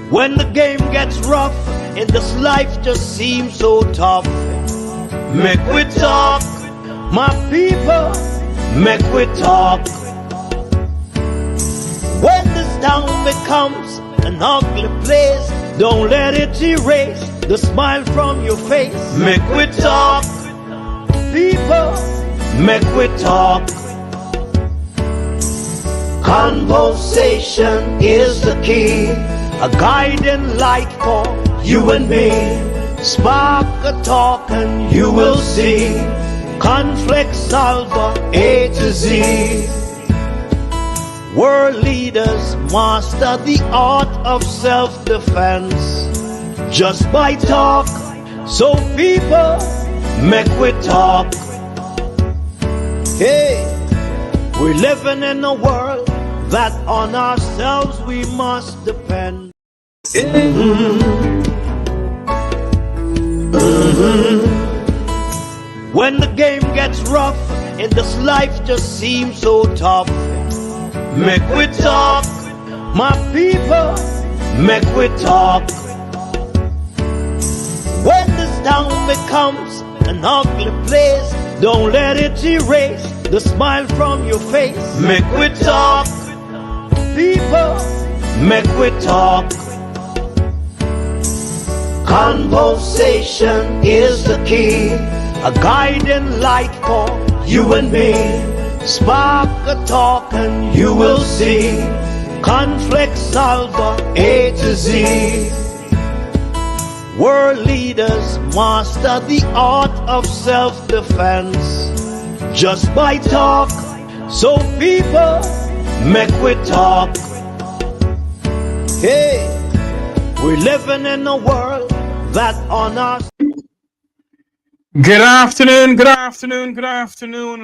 When the game gets rough and this life just seems so tough, make we talk, my people, make we talk. When this town becomes an ugly place, don't let it erase the smile from your face. Make we talk, people, make we talk. Conversation is the key, a guiding light for you and me. Spark a talk and you will see. Conflict solver A to Z. World leaders master the art of self-defense just by talk. So people, make we talk. Hey, we're living in a world that on ourselves we must depend. When the game gets rough and this life just seems so tough, make we talk, my people, make we talk. When this town becomes an ugly place, don't let it erase the smile from your face. Make we talk, people, make we talk. Conversation is the key, a guiding light for you and me. Spark a talk and you will see. Conflict solver A to Z. World leaders master the art of self-defense just by talk. So people, make we talk. Hey, we're living in a world that on us. Good afternoon,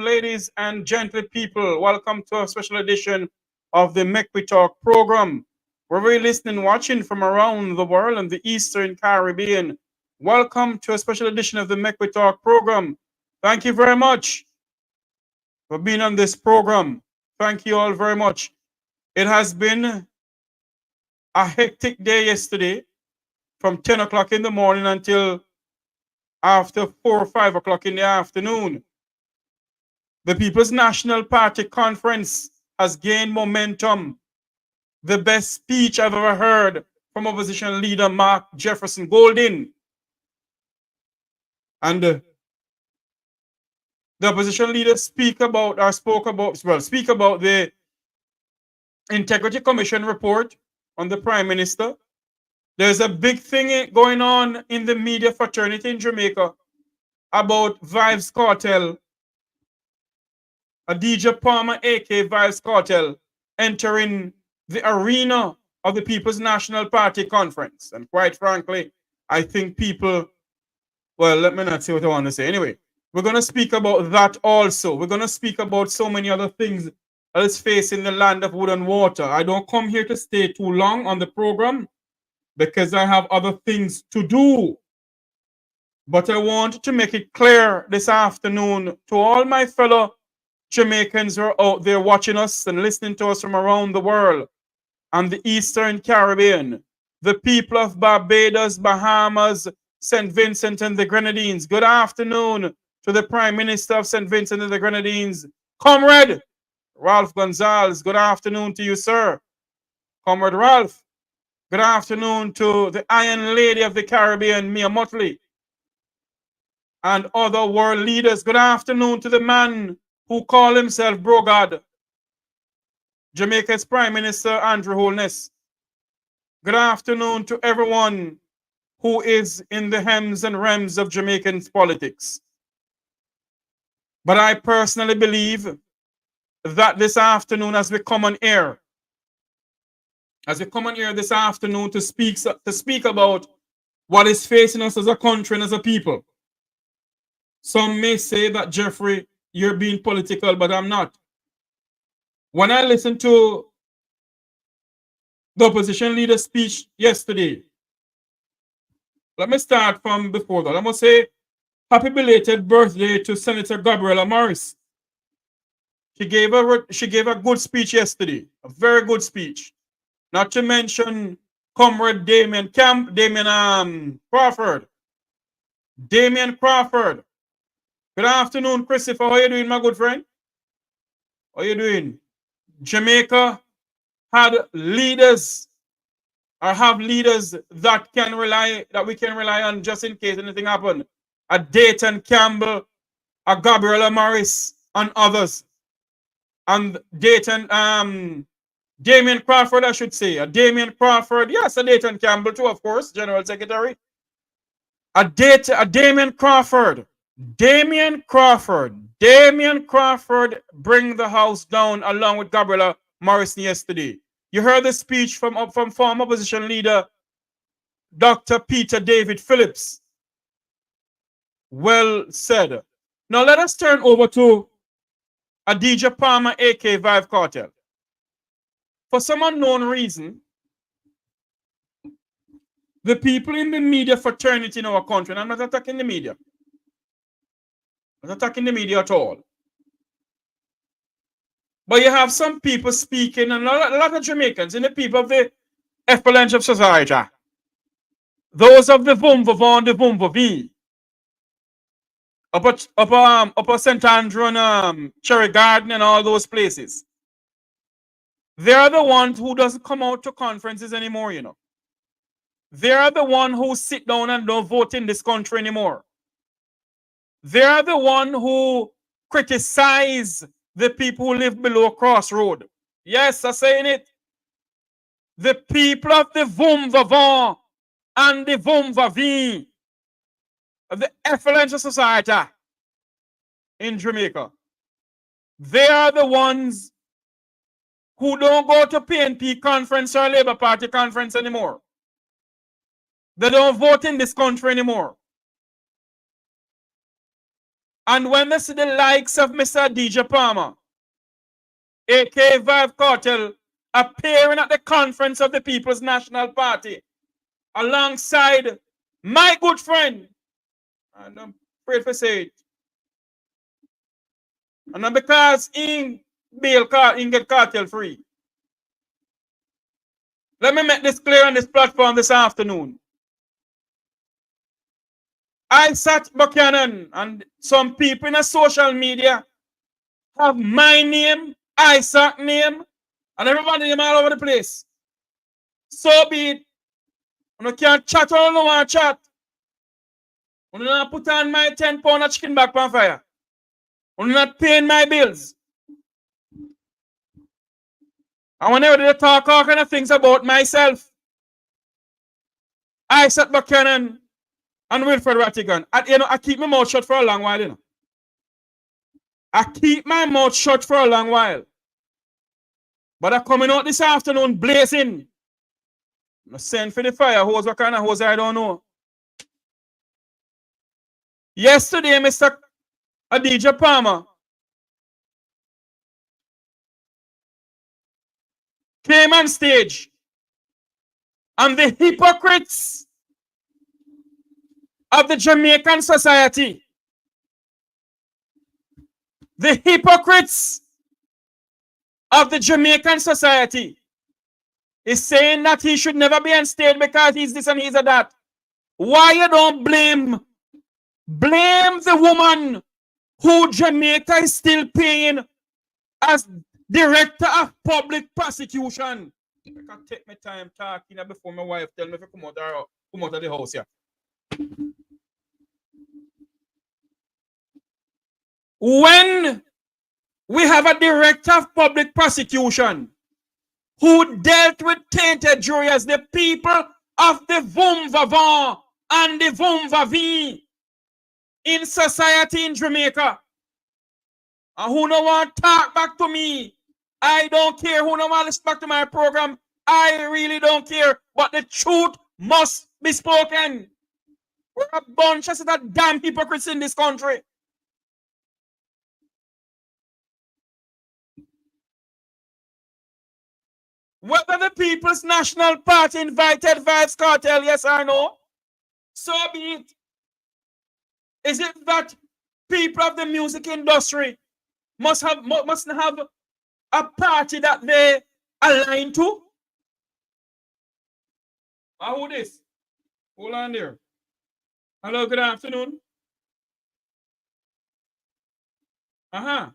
ladies and gentle people. Welcome to a special edition of the Make We Talk program, where we're listening and watching from around the world and the Eastern Caribbean. Welcome to a special edition of the Make We Talk program. Thank you very much for being on this program. Thank you all very much. It has been a hectic day yesterday from 10 o'clock in the morning until after 4 or 5 o'clock in the afternoon. The People's National Party Conference has gained momentum. The best speech I've ever heard from opposition leader Mark Jefferson Golding. And the opposition leader spoke about the Integrity Commission report on the Prime Minister. There's a big thing going on in the media fraternity in Jamaica about Vybz Kartel, a DJ Palmer, aka Vybz Kartel, entering the arena of the People's National Party Conference. And quite frankly, I think people, well, let me not say what I want to say. Anyway, we're going to speak about that also. We're going to speak about so many other things that is facing the land of wood and water. I don't come here to stay too long on the program, because I have other things to do. But I want to make it clear this afternoon to all my fellow Jamaicans who are out there watching us and listening to us from around the world and the Eastern Caribbean, the people of Barbados, Bahamas, St. Vincent and the Grenadines. Good afternoon to the Prime Minister of St. Vincent and the Grenadines, Comrade Ralph Gonzalez. Good afternoon to you, sir. Comrade Ralph. Good afternoon to the Iron Lady of the Caribbean, Mia Motley, and other world leaders. Good afternoon to the man who called himself Brogard, Jamaica's Prime Minister Andrew Holness. Good afternoon to everyone who is in the hems and rems of Jamaican politics. But I personally believe that this afternoon, as we come on air this afternoon to speak about what is facing us as a country and as a people. Some may say that, Jeffrey, you're being political, but I'm not. When I listened to the opposition leader's speech yesterday, let me start from before that. I must say happy belated birthday to Senator Gabriella Morris. She gave a good speech yesterday, a very good speech. Not to mention Comrade Crawford. Damien Crawford. Good afternoon, Christopher. How are you doing, my good friend? How are you doing? Jamaica had leaders or have leaders that we can rely on just in case anything happens. A Dayton Campbell, a Gabriela Morris, and others. And Damien Crawford, I should say. A Damien Crawford, yes, a Dayton Campbell too, of course, General Secretary. A Damien Crawford. Damien Crawford bring the house down along with Gabriela Morrison yesterday. You heard the speech from former opposition leader Dr. Peter David Phillips. Well said. Now let us turn over to Adidja Palmer, aka Vybz Kartel. For some unknown reason, the people in the media fraternity in our country, and I'm not attacking the media. I'm not attacking the media at all. But you have some people speaking, and a lot of Jamaicans, and the people of the effluence of society. Those of the Vum the Vum Upper St. Andrew and Cherry Garden and all those places. They're the ones who doesn't come out to conferences anymore, you know. They're the ones who sit down and don't vote in this country anymore. They're the ones who criticize the people who live below Crossroad. Yes, I'm saying it. The people of the Vum Vavant and the Vum Vavi of the effluent society in Jamaica. They are the ones who don't go to PNP conference or Labour Party conference anymore. They don't vote in this country anymore. And when they see the likes of Mr. Adidja Palmer, aka Vybz Kartel, appearing at the conference of the People's National Party, alongside my good friend, and I'm afraid to say it, and not because he get cartel free. Let me make this clear on this platform this afternoon. Isat Buchanan and some people in the social media have my name, Isat name, and everybody name all over the place. So be it. You can't chat or no want to chat. You not put on my 10 pound of chicken back on fire. You not paying my bills. And whenever they talk all kind of things about myself, Isat Buchanan and Wilfred Rattigan, I keep my mouth shut for a long while, you know. I keep my mouth shut for a long while. But I'm coming out this afternoon blazing. I'm send for the fire hose. What kind of hose I don't know. Yesterday, Mr. Adidja Palmer came on stage, and the hypocrites of the Jamaican society, the hypocrites of the Jamaican society, is saying that he should never be on stage because he's this and he's that. Why you don't blame the woman who Jamaica is still paying as director of public prosecution? I can take my time talking before my wife tell me to come out of the house here. When we have a director of public prosecution who dealt with tainted jury as the people of the Vum Vavant and the Vum Vavi in society in Jamaica, and who no want to talk back to me, I don't care. Who no want to listen back to my program, I really don't care. But the truth must be spoken. We're a bunch of damn hypocrites in this country. Whether the People's National Party invited Vybz Kartel, yes or no, so be it. Is it that people of the music industry mustn't have a party that they align to? Who this? Hold on there. Hello, good afternoon. Hold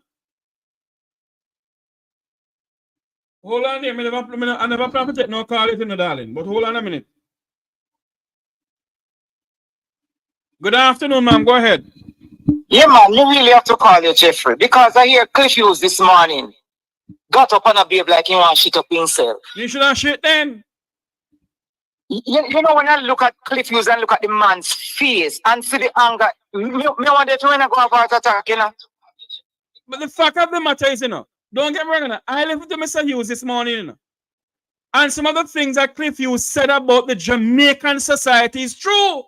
on there. I never plan to take no call it in the darling, but hold on a minute. Good afternoon, ma'am. Go ahead. Yeah, man, you really have to call you Jeffrey, because I hear Cliff Hughes this morning got up on a babe like he want to shit up himself. You should have shit then. You know, when I look at Cliff Hughes and look at the man's face and see the anger, me want to when I go about attack, you know. But the fact of the matter is, you know, don't get me wrong, I listened to Mr. Hughes this morning, you know, and some of the things that Cliff Hughes said about the Jamaican society is true.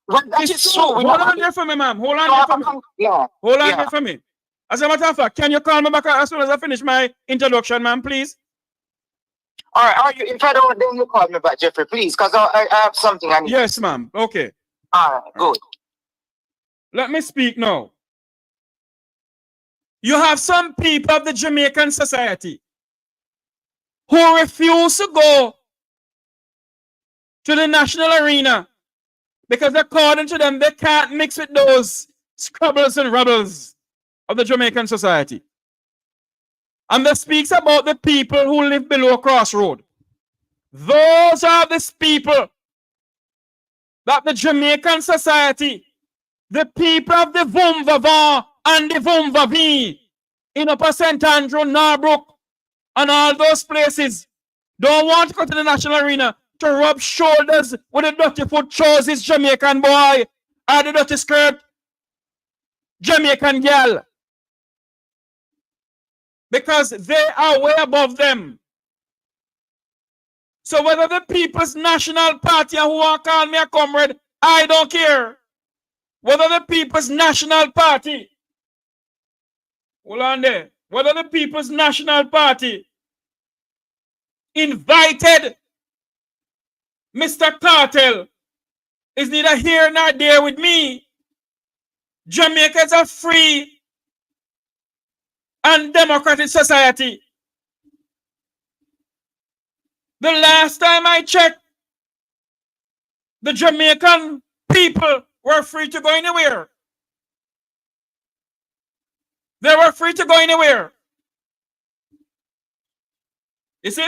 Well, that is true. Hold on there for me, ma'am. Hold on there for me. Yeah. Hold on there for me. As a matter of fact, can you call me back as soon as I finish my introduction, ma'am, please? All right. If I don't, then you call me back, Jeffrey, please, because I have something I need. Yes, ma'am. Okay. All right, good. Let me speak now. You have some people of the Jamaican society who refuse to go to the national arena because according to them, they can't mix with those scrubbles and rebels of the Jamaican society. And that speaks about the people who live below Crossroad. Those are the people that the Jamaican society, the people of the Vumvavon and the Vumvavi in Upper St. Andrew, Narbrook, and all those places don't want to go to the national arena to rub shoulders with the dirty foot choices Jamaican boy or the dirty skirt Jamaican girl. Because they are way above them. So whether the People's National Party and who want to call me a comrade, I don't care. Whether the People's National Party, hold on there, whether the People's National Party invited Mr. Cartel is neither here nor there with me. Jamaica is a free and democratic society. The last time I checked, the Jamaican people were free to go anywhere. They were free to go anywhere. You see?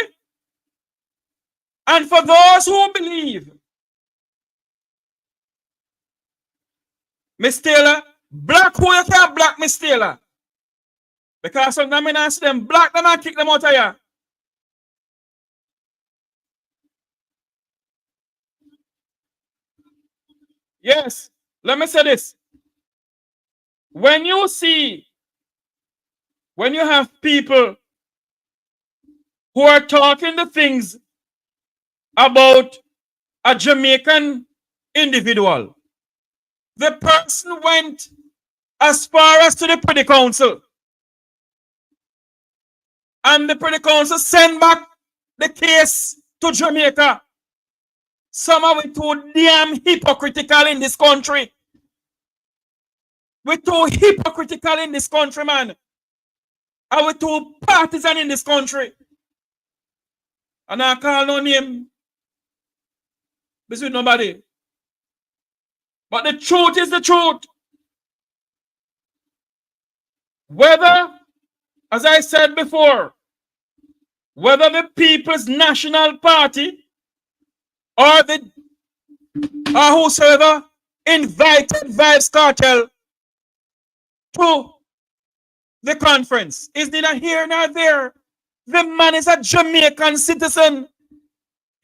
And for those who believe, Miss Taylor, black who you can't black Miss Taylor. Because sometimes I ask them, black them and kick them out of here. Yes, let me say this. When you have people who are talking the things about a Jamaican individual, the person went as far as to the Privy Council. And the Privy Council sent back the case to Jamaica. Some of it too damn hypocritical in this country. We're too hypocritical in this country, man. And we're too partisan in this country. And I call no name. This with nobody. But the truth is the truth. Whether, as I said before, whether the People's National Party or whosoever invited Vybz Kartel to the conference is neither here nor there. The man is a Jamaican citizen.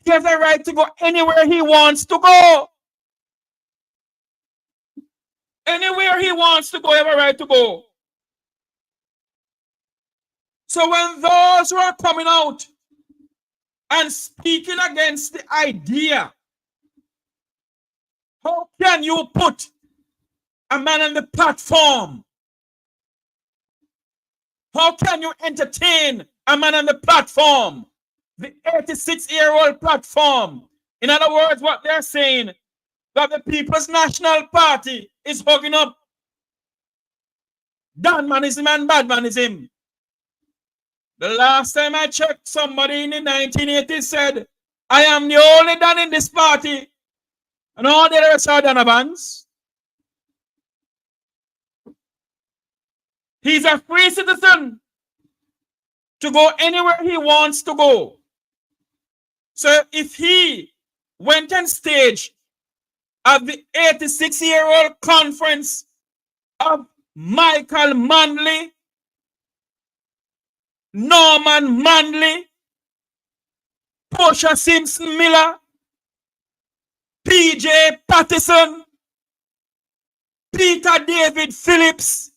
He has a right to go anywhere he wants to go. Anywhere he wants to go, he has a right to go. So when those who are coming out and speaking against the idea, how can you put a man on the platform? How can you entertain a man on the platform? The 86-year-old platform. In other words, what they're saying, that the People's National Party is hugging up Danmanism and badmanism. The last time I checked, somebody in the 1980s said, I am the only Dan in this party. And all the rest are Donavans. He's a free citizen to go anywhere he wants to go. So if he went on stage at the 86-year-old conference of Michael Manley, Norman Manley, Portia Simpson Miller, PJ Patterson, Peter David Phillips,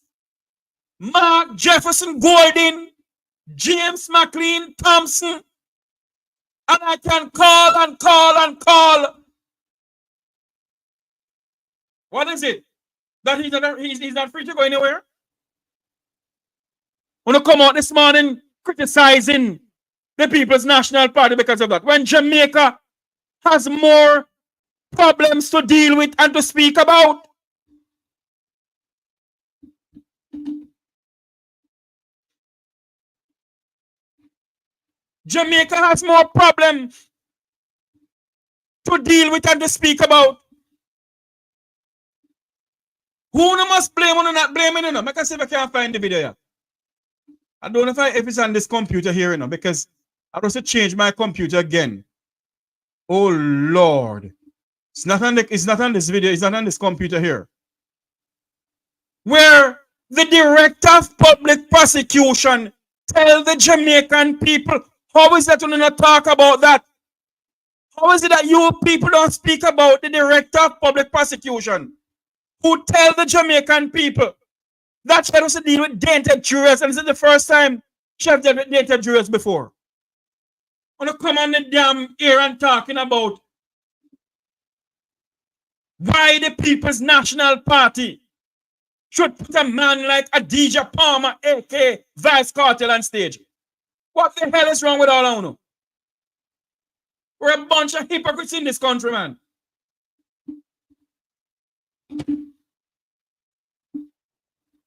Mark Jefferson Golding, James McLean Thompson, and I can call and call and call. What is it? That he's not free to go anywhere? Want to come out this morning criticizing the People's National Party because of that. When Jamaica has more problems to deal with and to speak about. Jamaica has more problems to deal with and to speak about. Who no must blame or not blaming you know? I can see if I can't find the video here. I don't know if it's on this computer here, you know, because I have to change my computer again. Oh Lord. It's not on this video, it's not on this computer here. Where the director of public prosecution tell the Jamaican people, how is that when you not talk about that? How is it that you people don't speak about the director of public prosecution who tell the Jamaican people that she has to deal with dainted jurors, and this is the first time she has dealt with dainted jurors before? I want to come on the damn air and talking about why the People's National Party should put a man like Adidja Palmer, aka Vybz Kartel, on stage. What the hell is wrong with all of you? We're a bunch of hypocrites in this country, man.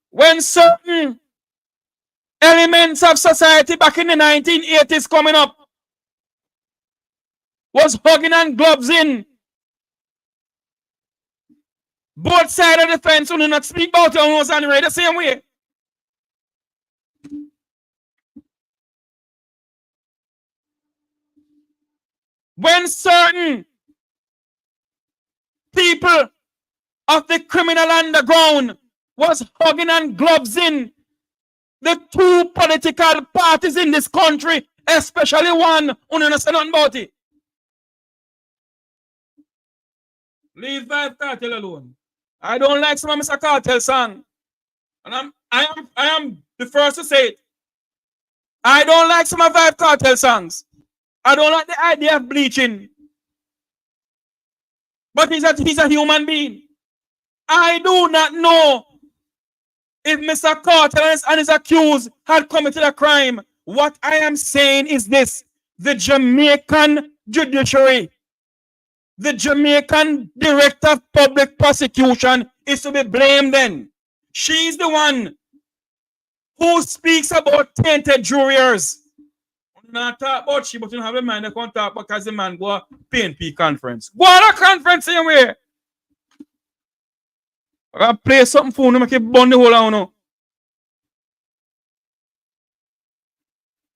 When certain elements of society back in the 1980s coming up was hugging and gloves in, both sides of the fence will not speak about it almost anyway the same way. When certain people of the criminal underground was hugging and gloves in the two political parties in this country, especially one who don't say nothing about it. Leave Vybz Kartel alone. I don't like some of Mr. Cartel song. And I am the first to say it. I don't like some of Vybz Kartel songs. I don't like the idea of bleaching. But he's a human being. I do not know if Mr. Cartel and his accused had committed a crime. What I am saying is this: the Jamaican judiciary, the Jamaican director of public prosecution is to be blamed then. She's the one who speaks about tainted jurors. Not talk about she, but you have a man that can't talk because the man go to PNP conference. Go to a conference anyway. I play something for you, make it burn the whole of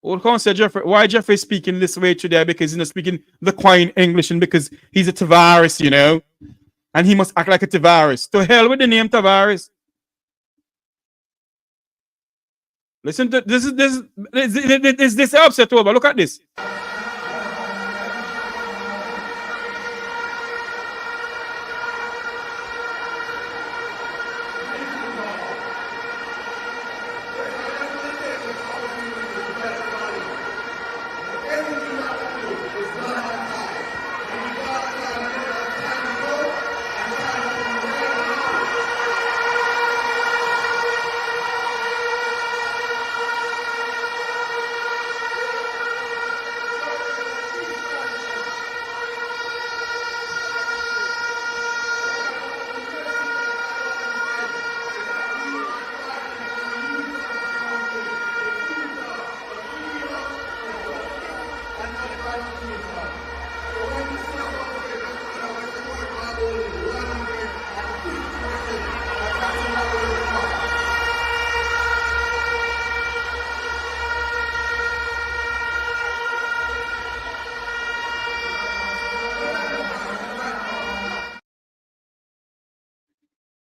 you. Can't say Jeffrey. Why Jeffrey is speaking this way today? Because he's not speaking the Quine English, and because he's a Tavares, you know, and he must act like a Tavares. To hell with the name Tavares. Listen to this upset over. Look at this.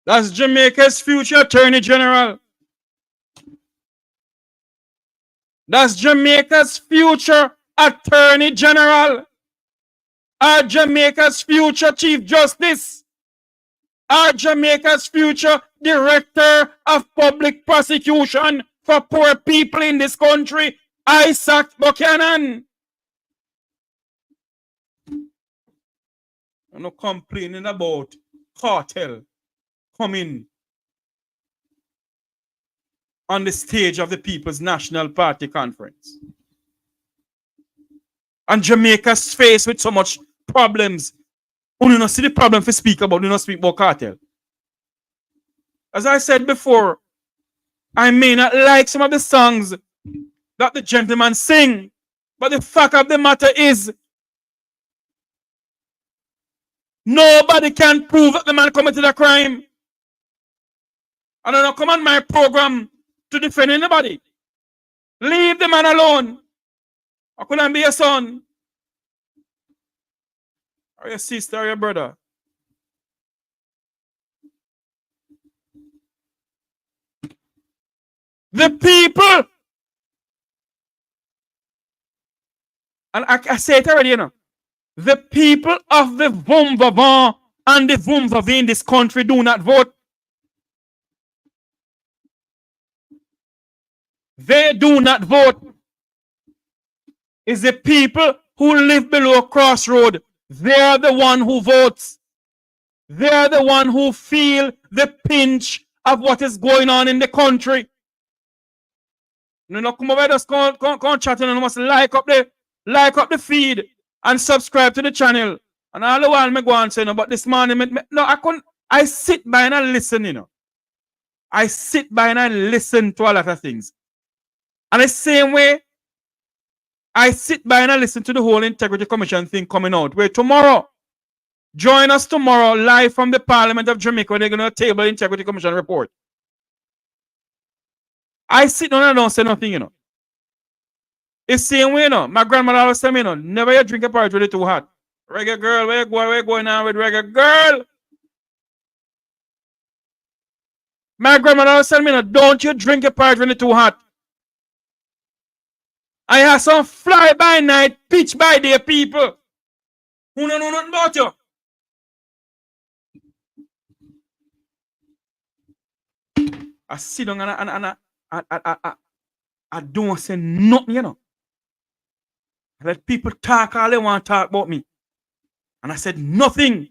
That's Jamaica's future Attorney General. That's Jamaica's future Attorney General. Our Jamaica's future Chief Justice. Our Jamaica's future Director of Public Prosecution for poor people in this country, Isat Buchanan. I'm not complaining about Cartel coming on the stage of the People's National Party Conference. And Jamaica's faced with so much problems. We do not see the problem for speak about, we do not speak about Cartel. As I said before, I may not like some of the songs that the gentleman sing, but the fact of the matter is, nobody can prove that the man committed a crime. And I don't come on my program to defend anybody. Leave the man alone. I couldn't be your son, or your sister, or your brother. The people, and I say it already, you know, the people of the Vumvavan and the Vumvavi in this country do not vote. They do not vote. It's the people who live below crossroad. They're the one who votes. They're the one who feel the pinch of what is going on in the country. You know, come over, just come chat and you must like up the feed and subscribe to the channel. And all the while me go and say, no, but this morning, no, I couldn't. I sit by and I listen, you know. I sit by and I listen to a lot of things. And the same way, I sit by and I listen to the whole Integrity Commission thing coming out. Where tomorrow, join us tomorrow live from the Parliament of Jamaica where they're going to table Integrity Commission report. I sit down and don't say nothing, you know. It's the same way, you know. My grandmother always tell me, you know, never you drink a porridge when it's too hot. Reggae girl, where you going now with reggae girl? My grandmother always tell me, you know, don't you drink a porridge when it's too hot. I have some fly by night, pitch by day people who don't know nothing about you. I sit down and I don't say nothing, you know. I let people talk all they want to talk about me. And I said nothing.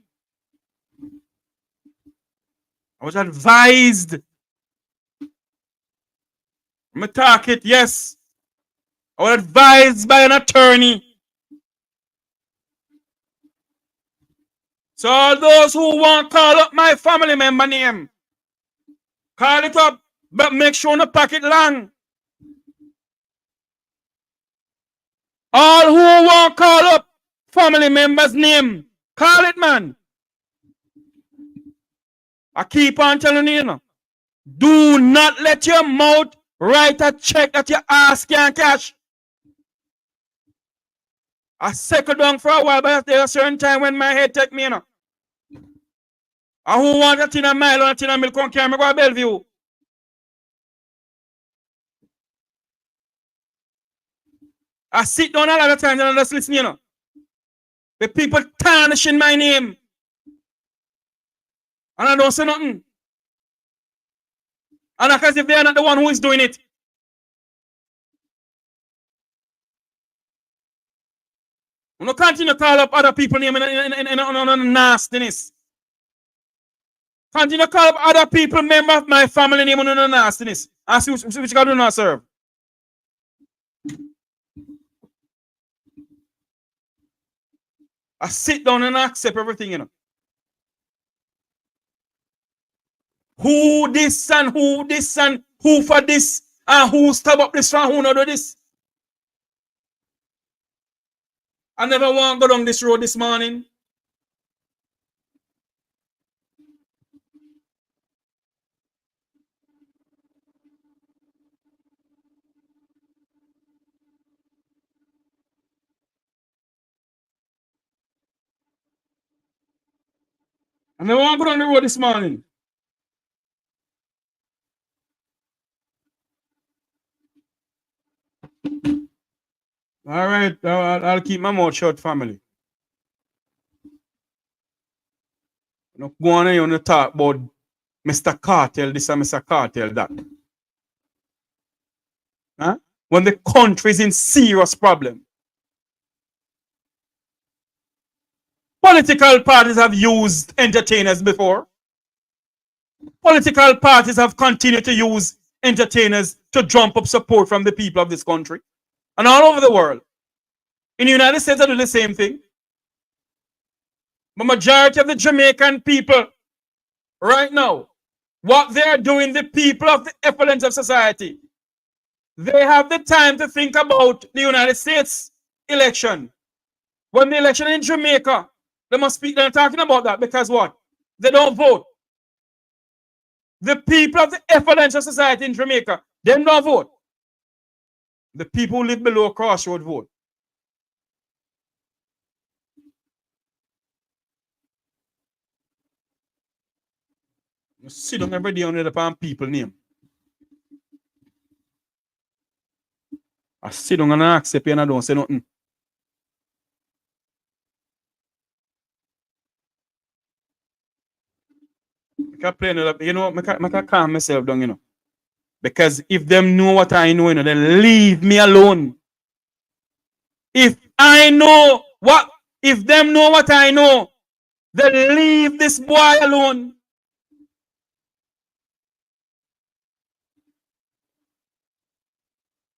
I was advised. I'm going to talk it, yes. I was advised by an attorney. So all those who want to call up my family member name, call it up, but make sure no packet long. All who want to call up family members name, call it, man. I keep on telling you, you know, do not let your mouth write a check that your ass can't cash. I settle down for a while, but there's a certain time when my head take me, you know. And who want a tin of mile or a tin of milk and carry me go to Bellevue? I sit down a lot of times and I just listen, you know. The people tarnishing my name. And I don't say nothing. And as if they are not the one who is doing it. We don't continue to call up other people name in nastiness. Continue to call up other people, member of my family name in nastiness. And see which God do not serve. I sit down and I accept everything, you know. Who this and who this and who for this and who stab up this and who not do this. I never want to go down this road this morning. I never want to go down the road this morning. All right, I'll keep my mouth shut, family. No, go on and you talk about Mr. Cartel, this and Mr. Cartel, that. Huh? When the country is in serious problem. Political parties have used entertainers before. Political parties have continued to use entertainers to drum up support from the people of this country and all over the world. In the United States, they do the same thing. The majority of the Jamaican people right now, what they are doing, the people of the effluence of society, they have the time to think about the United States election. When the election in Jamaica, they must speak, they're talking about that because what? They don't vote. The people of the effluence of society in Jamaica, they don't vote. The people who live below Crossroad vote. You sit down every day on the people name. I sit down and I accept and I don't say nothing. I can play another, you know, I can calm myself down, you know. Because if them know what I know, you know, then leave me alone. If I know what, if them know what I know, then leave this boy alone.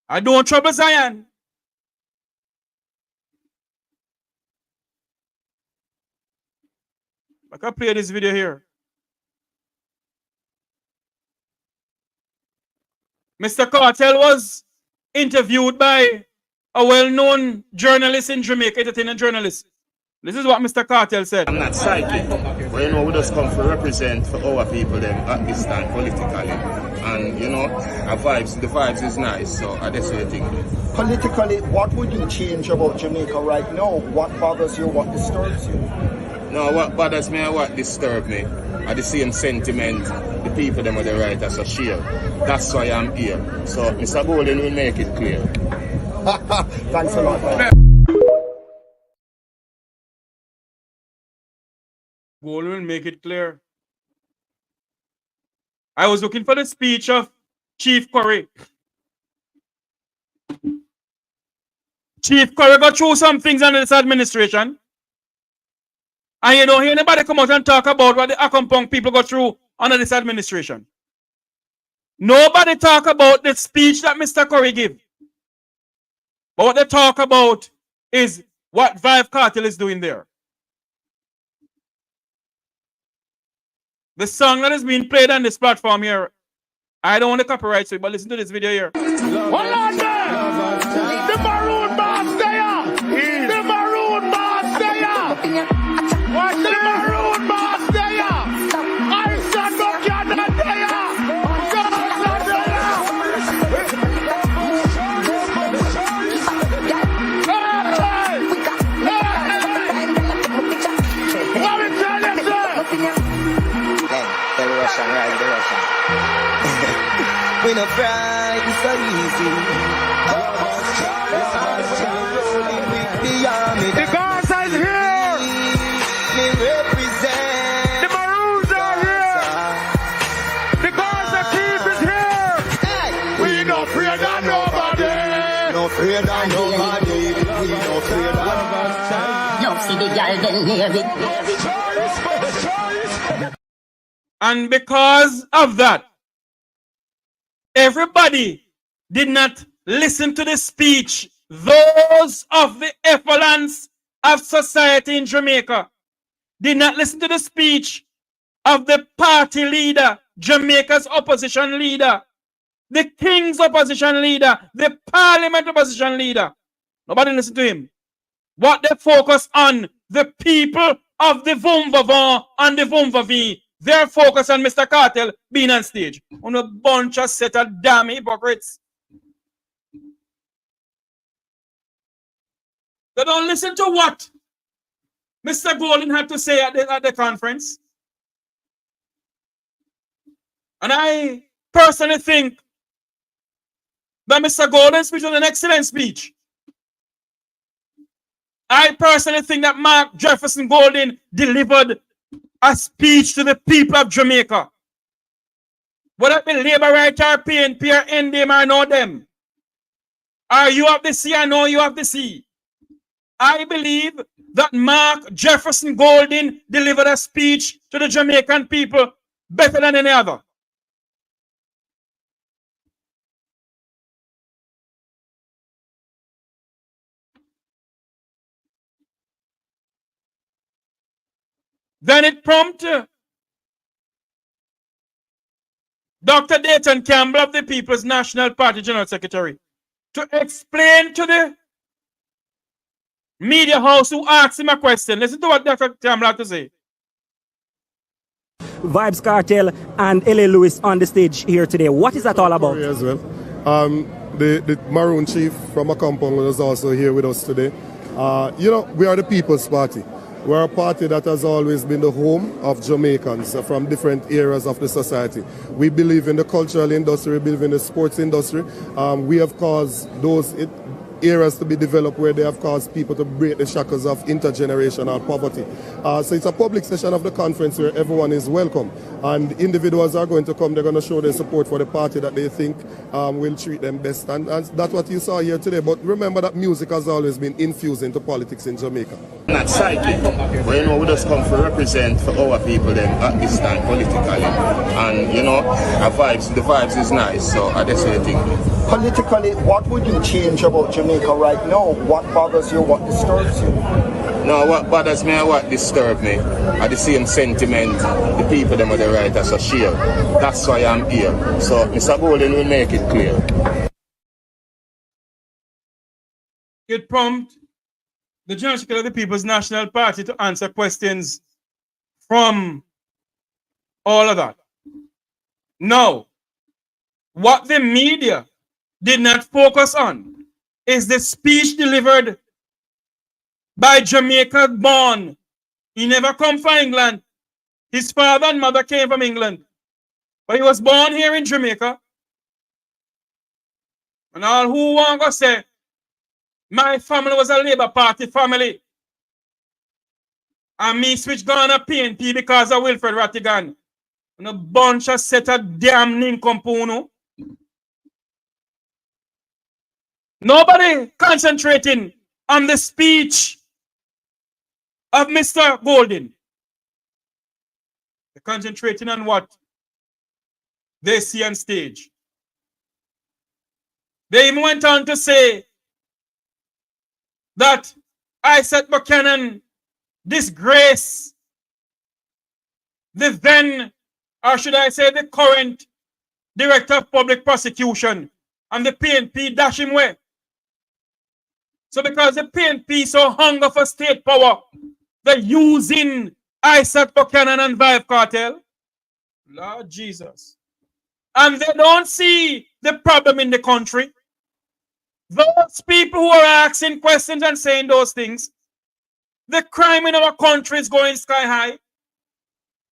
I don't trouble Zion. I can play this video here. Mr. Cartel was interviewed by a well-known journalist in Jamaica, entertainment journalist. This is what Mr. Cartel said. I'm not psychic, but you know, we just come to represent for our people then at this time politically. And you know, the vibes is nice, so I just what I think. Politically, what would you change about Jamaica right now? What bothers you, what disturbs you? No, what bothers me and what disturbs me are the same sentiment the people them are the writers are share. That's why I'm here. So Mr. Golden will make it clear. Thanks a lot, man. Golden will make it clear. I was looking for the speech of Chief Curry. Chief Curry got through some things under this administration. And you don't hear anybody come out and talk about what the Akampong people got through under this administration. Nobody talk about the speech that Mr. Curry gave. But what they talk about is what Vybz Kartel is doing there. The song that is being played on this platform here, I don't want the copyright to it, but listen to this video here. Hold on there! The maroon boss there! The maroon boss there! Watch the maroon boss there! Isat Buchanan there! Let me tell you, sir! We no cry, it's so easy. The Gaza is here! Me represent. The Maroons are here! The Gaza chief is here! Hey. We no afraid of nobody! No afraid of nobody. We no afraid of nobody. No, see the girl then near it. And because of that, everybody did not listen to the speech. Those of the effluence of society in Jamaica did not listen to the speech of the party leader, Jamaica's opposition leader, the king's opposition leader, the parliament opposition leader. Nobody listened to him. What they focus on, the people of the Vumvavon and the Vumvavi. They're focused on Mr. Cartel being on stage. On a bunch of set of damn hypocrites. They don't listen to what Mr. Golden had to say at the conference. And I personally think that Mr. Golden's speech was an excellent speech. I personally think that Mark Jefferson Golding delivered a speech to the people of Jamaica. Whether it be Labour Right or PNP or NDM, I know them. Are you of the sea? I know you of the sea. I believe that Mark Jefferson Golding delivered a speech to the Jamaican people better than any other. Then it prompted Dr. Dayton Campbell of the People's National Party General Secretary to explain to the media house who asked him a question. Listen to what Dr. Campbell had to say. Vybz Kartel and L.A. Lewis on the stage here today. What is that all about? As well. The Maroon Chief from a compound was also here with us today. You know, we are the People's Party. We're a party that has always been the home of Jamaicans from different areas of the society. We believe in the cultural industry, we believe in the sports industry. We have caused those areas to be developed where they have caused people to break the shackles of intergenerational poverty. So it's a public session of the conference where everyone is welcome. And individuals are going to come, they're going to show their support for the party that they think will treat them best. And that's what you saw here today. But remember that music has always been infused into politics in Jamaica. Not psychic, but you know, we just come to represent for our people then at this time politically. And you know, the vibes is nice, so I just say thing. Politically, what would you change about Jamaica right now? What bothers you? What disturbs you? No, what bothers me and what disturbs me are the same sentiment the people them are the writers are share. That's why I'm here. So Mr. Golden will make it clear. It prompted the General Secretary of the People's National Party to answer questions from all of that. Now, what the media did not focus on is the speech delivered by Jamaica born. He never come from England. His father and mother came from England. But he was born here in Jamaica. And all who want to say, my family was a Labour Party family. And me switched gone to PNP because of Wilfred Rattigan. And a bunch of set of damn nincompoop. Nobody concentrating on the speech of Mr. Golden. They're concentrating on what they see on stage. They even went on to say that Isat Buchanan disgrace the then, or should I say the current Director of Public Prosecution, and the PNP dash him away. So because the PNP so hunger for state power, they're using Isat Buchanan and Vybz Kartel. Lord Jesus. And they don't see the problem in the country. Those people who are asking questions and saying those things, the crime in our country is going sky high.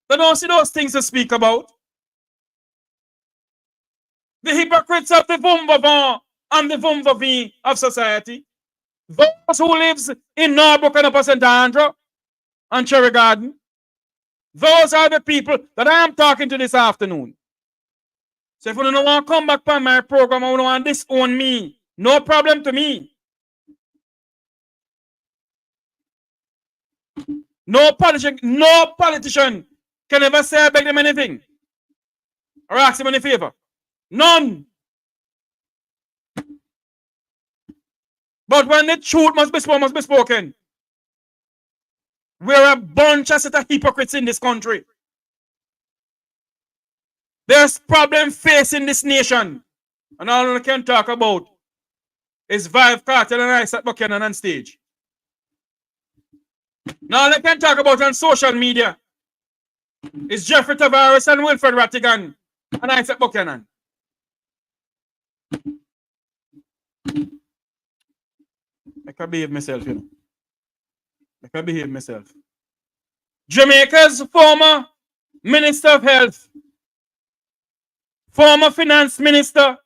They don't see those things to speak about. The hypocrites of the Vumvavant and the Vumvavi of society. Those who lives in Norfolk and Upper St. Andrew and Cherry Garden. Those are the people that I am talking to this afternoon. So if you don't want to come back to my program, I don't want to disown me. No problem to me. No politician can ever say I beg them anything or ask him any favor. None. But when the truth must be spoken. We're a bunch of set of hypocrites in this country. There's problem facing this nation. And all I can talk about is Vybz Kartel and Isat Buchanan on stage. Now all I can talk about on social media is Jeffrey Tavares and Wilfred Rattigan and Isat Buchanan. I can behave myself, you know. I can behave myself. Jamaica's former Minister of Health, former Finance Minister,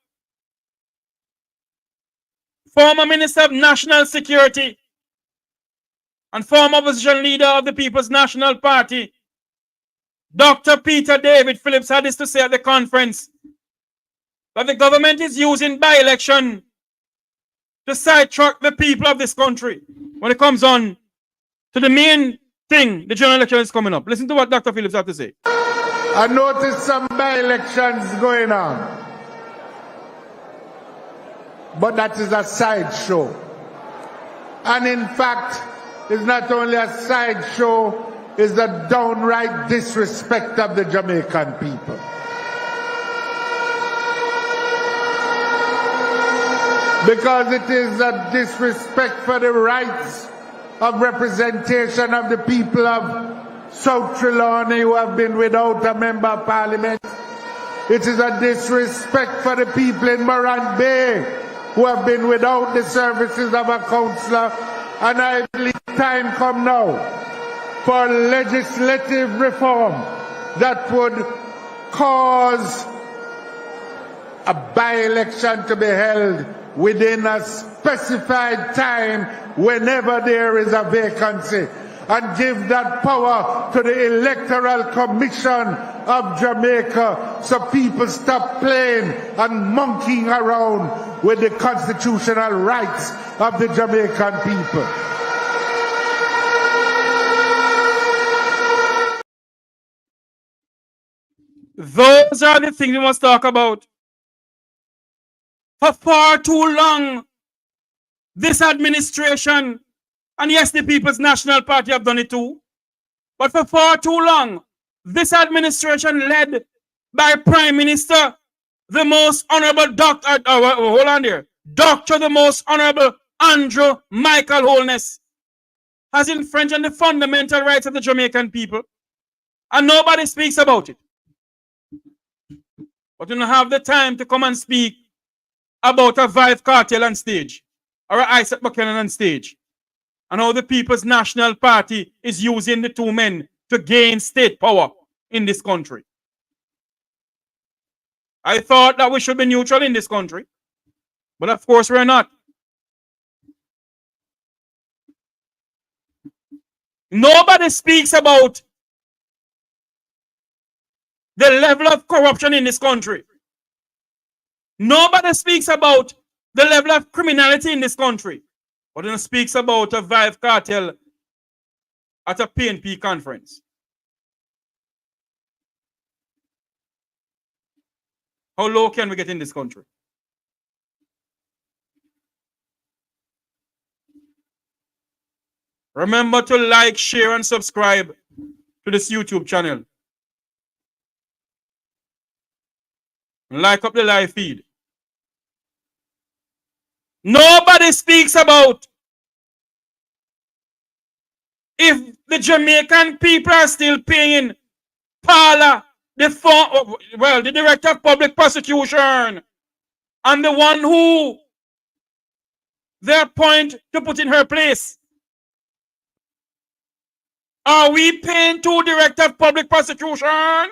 former Minister of National Security, and former opposition leader of the People's National Party, Dr. Peter David Phillips, had this to say at the conference, that the government is using by-election to sidetrack the people of this country when it comes on to the main thing, the general election is coming up. Listen to what Dr. Phillips had to say. I noticed some by-elections going on. But that is a sideshow. And in fact, it's not only a sideshow, it's the downright disrespect of the Jamaican people. Because it is a disrespect for the rights of representation of the people of South Trelawney who have been without a member of parliament. It is a disrespect for the people in Morant Bay who have been without the services of a councillor. And I believe time come now for legislative reform that would cause a by-election to be held within a specified time whenever there is a vacancy, and give that power to the Electoral Commission of Jamaica so people stop playing and monkeying around with the constitutional rights of the Jamaican people. Those are the things we must talk about. For far too long, this administration, and yes, the People's National Party have done it too, but for far too long, this administration led by Prime Minister, the most honorable Dr. Hold on there. Dr. the most honorable Andrew Michael Holness has infringed on the fundamental rights of the Jamaican people, and nobody speaks about it. But you don't have the time to come and speak about a Vybz Kartel on stage or a Isat Buchanan on stage, and how the People's National Party is using the two men to gain state power in this country. I thought that we should be neutral in this country, but of course we're not. Nobody speaks about the level of corruption in this country. Nobody speaks about the level of criminality in this country. But then speaks about a Vybz Kartel at a PNP conference. How low can we get in this country? Remember to like, share, and subscribe to this YouTube channel. Like up the live feed. Nobody speaks about if the Jamaican people are still paying Paula, the Director of Public Prosecution, and the one who they appoint to put in her place. Are we paying to Director of Public Prosecution?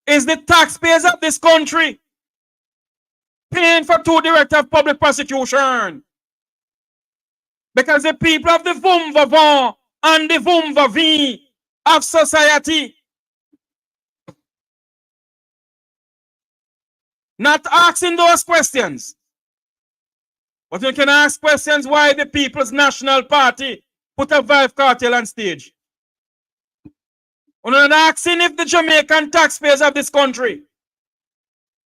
Is the taxpayers of this country paying for two Director of Public Prosecution? Because the people of the Vumvavon and the Vumvavi of society not asking those questions. But you can ask questions why the People's National Party put a Vybz Kartel on stage. We're not asking if the Jamaican taxpayers of this country,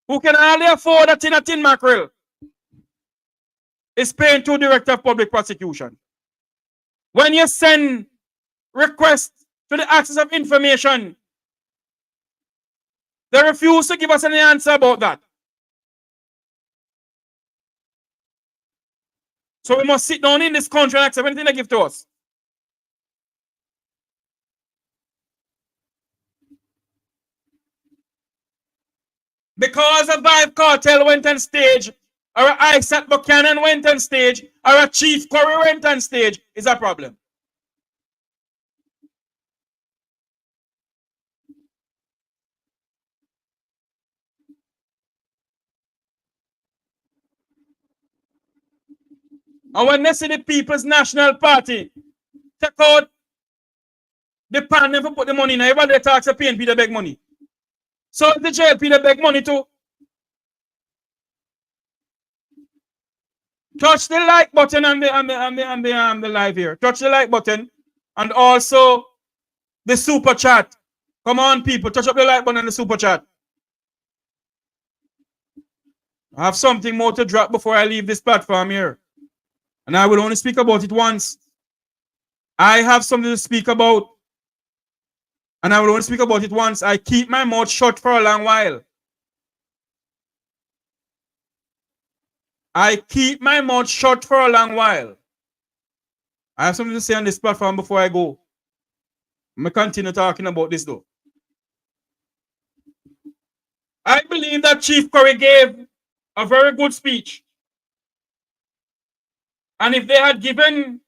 who can hardly afford a tin mackerel, is paying to Director of Public Prosecution. When you send requests to the Access of Information, they refuse to give us any answer about that. So we must sit down in this country and accept anything they give to us. Because a Vybz Kartel went on stage, or a Isat Buchanan went on stage, or a Chief Curry went on stage, is a problem. And when they see the People's National Party take out the pan never put the money in, everybody talks to PNP to beg money. So the JLP they beg money too. Touch the like button on the live here. Touch the like button and also the super chat. Come on, people, touch up the like button and the super chat. I have something more to drop before I leave this platform here. And I will only speak about it once. I have something to speak about. And I will only speak about it once. I keep my mouth shut for a long while. I keep my mouth shut for a long while. I have something to say on this platform before I go. I'm going to continue talking about this though. I believe that Chief Curry gave a very good speech. And if they had given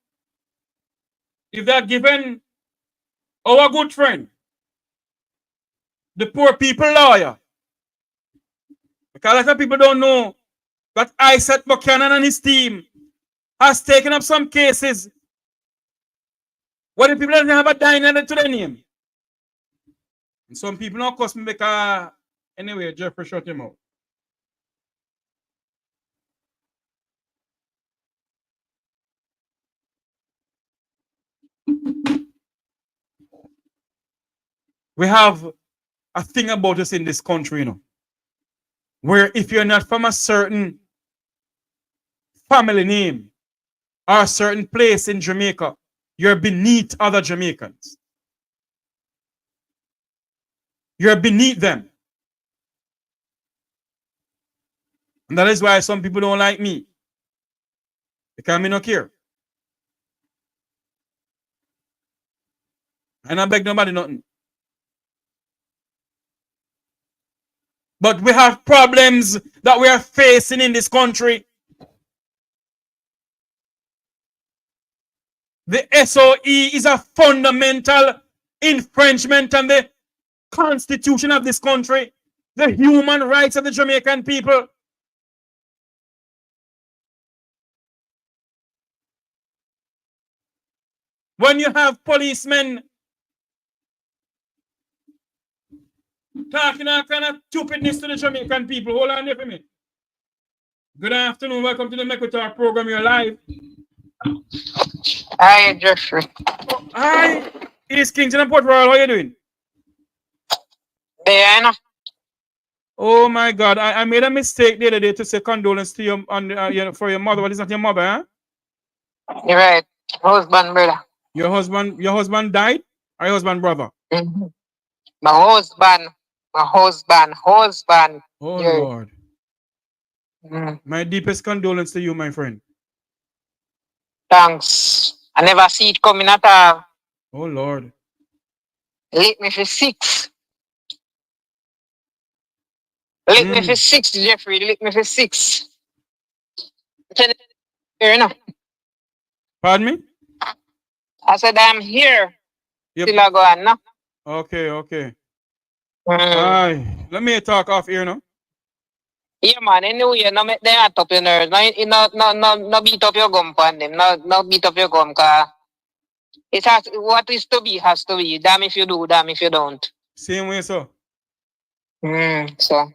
our good friend, the poor people lawyer, because a lot of people don't know that Isat Buchanan and his team has taken up some cases where the people don't have a dime to their name. And some people don't cost me because anyway, Jeffrey shut him out. We have a thing about us in this country, you know, where if you're not from a certain family name or a certain place in Jamaica, you're beneath other Jamaicans. You're beneath them. And that is why some people don't like me. Because I don't care. And I beg nobody nothing. But we have problems that we are facing in this country. The SOE is a fundamental infringement on the constitution of this country, the human rights of the Jamaican people. When you have policemen talking all kind of stupidness to the Jamaican people, hold on there for me. Good afternoon, welcome to the Mekotar program. You're live. Hi, Jeffrey. Oh, hi, it's Kingston and Port Royal. How are you doing? Diana. Oh my God, I made a mistake the other day to say condolence to you for your mother, but it's not your mother, huh? You're right. Husband, brother. Your husband died? Or your husband brother? Mm-hmm. My husband. Oh Yeah. Lord. Mm. My deepest condolence to you, my friend. Thanks. I never see it coming at all. Oh Lord. Late me for 6. Late me for 6, Jeffrey. Late me for 6. Here enough. Pardon me? I said I'm here. Yep. Still I go on now. Okay. Mm. Aye. Let me talk off here now. Yeah, man. Anyway, no make them top your nerves. No beat up your gum on them. No beat up your gum, cause it has what is to be has to be. Damn if you do, damn if you don't. Same way, so. So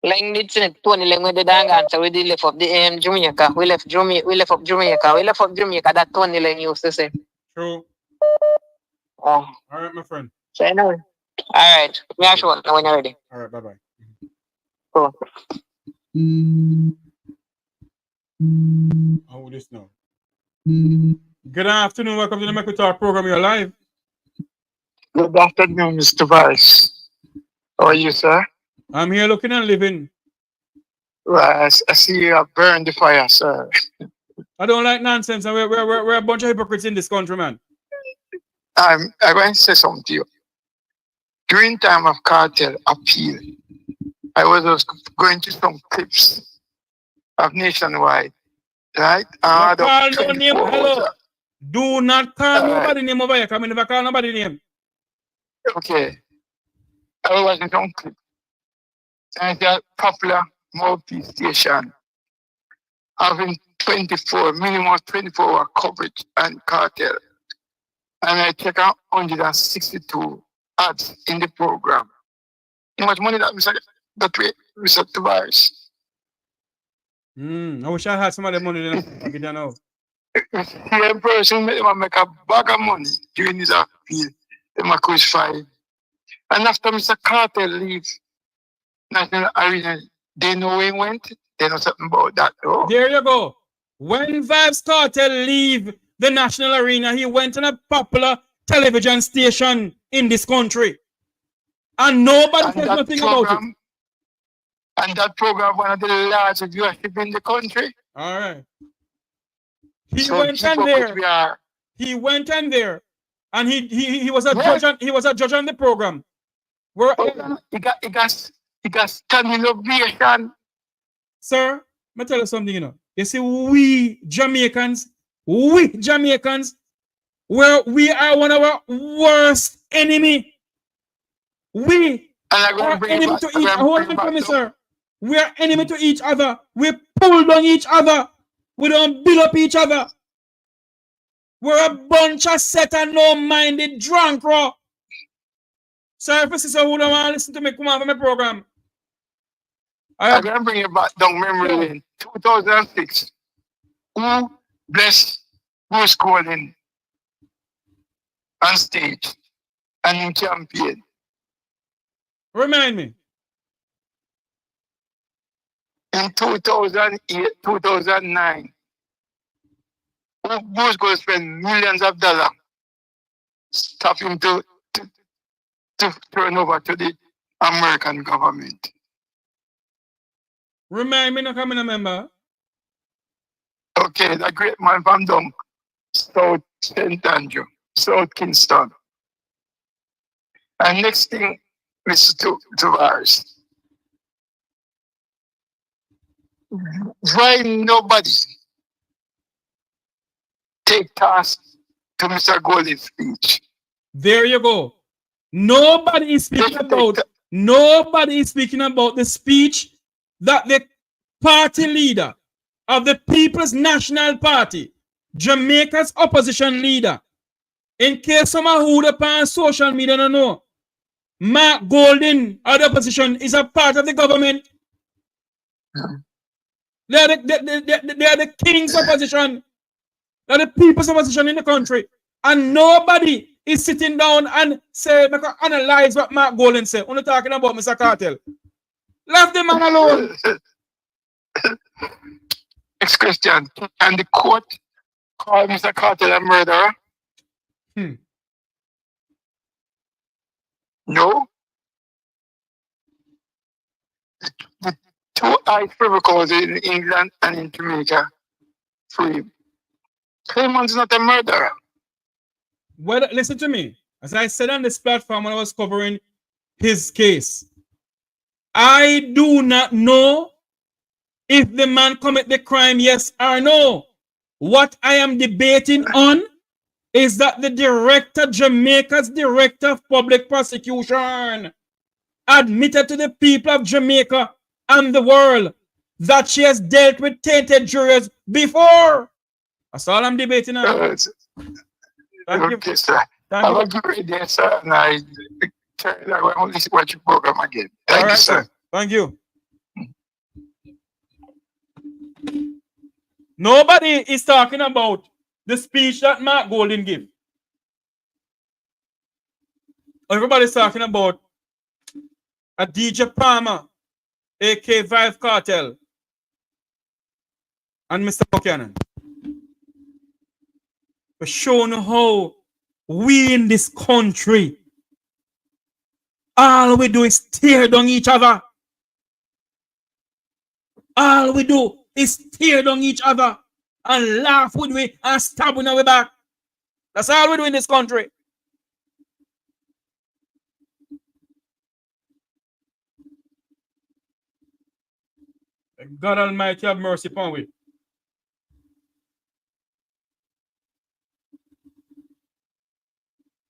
like it's in 20 like when the dang so we left up the Jamaica. We left up Jamaica that 20 like used to say. True. Oh. All right, my friend. So anyway. Alright. Me are sure now when you're ready. All right, bye-bye. Cool. How will this now? Good afternoon, welcome to the Mekotar program. You're live. Good afternoon, Mr. Tavares. How are you, sir? I'm here looking and living. Well, I see you have burned the fire, sir. I don't like nonsense, and we're a bunch of hypocrites in this country, man. I'm going to say something to you. During time of Cartel appeal, I was just going to some clips of Nationwide, right? Call no name, hello. Do not call nobody name over here, because I never call nobody name. Okay. I was in some clip. And it's a popular multi station having minimum 24-hour coverage and Cartel. And I take out 162 ads in the program. How much money that Mr. Tavares? I wish I had some of the money then I get that now. The person make a bag of money during this appeal. They might crucify. And after Mr. Cartel leaves National Arena, they know where he went. They know something about that. Though. There you go. When Vybz Kartel leave the National Arena, he went on a popular television station in this country. And nobody said nothing about it. And that program, one of the largest viewership in the country. All right. He went on there. He went on there. And he was a judge on, he was a judge on the program. Where he got standing ovation. Sir, let me tell you something, you know. You see, we Jamaicans, we are one of our worst enemy. We are enemy to each other. Hold on for me, sir. We are enemy to each other. We pull down each other. We don't build up each other. We're a bunch of set and no-minded drunk, bro. Sorry for sister who don't want to listen to me come on for my program. I'm going to bring you back down memory lane. 2006. Who blessed Bruce Gordon on stage and in champion? Remind me. In 2008, 2009. Who's going to spend millions of dollars? Stop him to turn over to the American government. Remind me, not coming a member. Okay, the great man from down South St. Andrew, South Kingston. And next thing, Mr. Tavares. Why nobody take task to Mr. Goldie's speech? There you go. Nobody is speaking about the speech that the party leader of the People's National Party, Jamaica's opposition leader, in case someone who the social media don't know, Mark Golden of the opposition is a part of the government. They are the king's opposition. They are the people's opposition in the country. And nobody is sitting down and analyze what Mark Golden said. We're not talking about Mr. Cartel. Leave the man alone. Ex-Christian, can the court call Mr. Cartel a murderer? No. The two ice protocols in England and in Jamaica free. Clayman's not a murderer. Well, listen to me. As I said on this platform when I was covering his case, I do not know if the man commit the crime, yes or no. What I am debating on is that the director, Jamaica's director of public prosecution, admitted to the people of Jamaica and the world that she has dealt with tainted jurors before. That's all I'm debating on. Thank you, sir. Have a great day, sir. And I want to watch your program again. Thank you, sir. Thank you. Nobody is talking about the speech that Mark Golden gave. Everybody's talking about a DJ Palmer, aka Vybz Kartel, and Mr. Buchanan. We're showing how we in this country, all we do is tear down each other. All we do is tear down each other and laugh with we and stab in our back. That's all we do in this country. God Almighty have mercy upon we.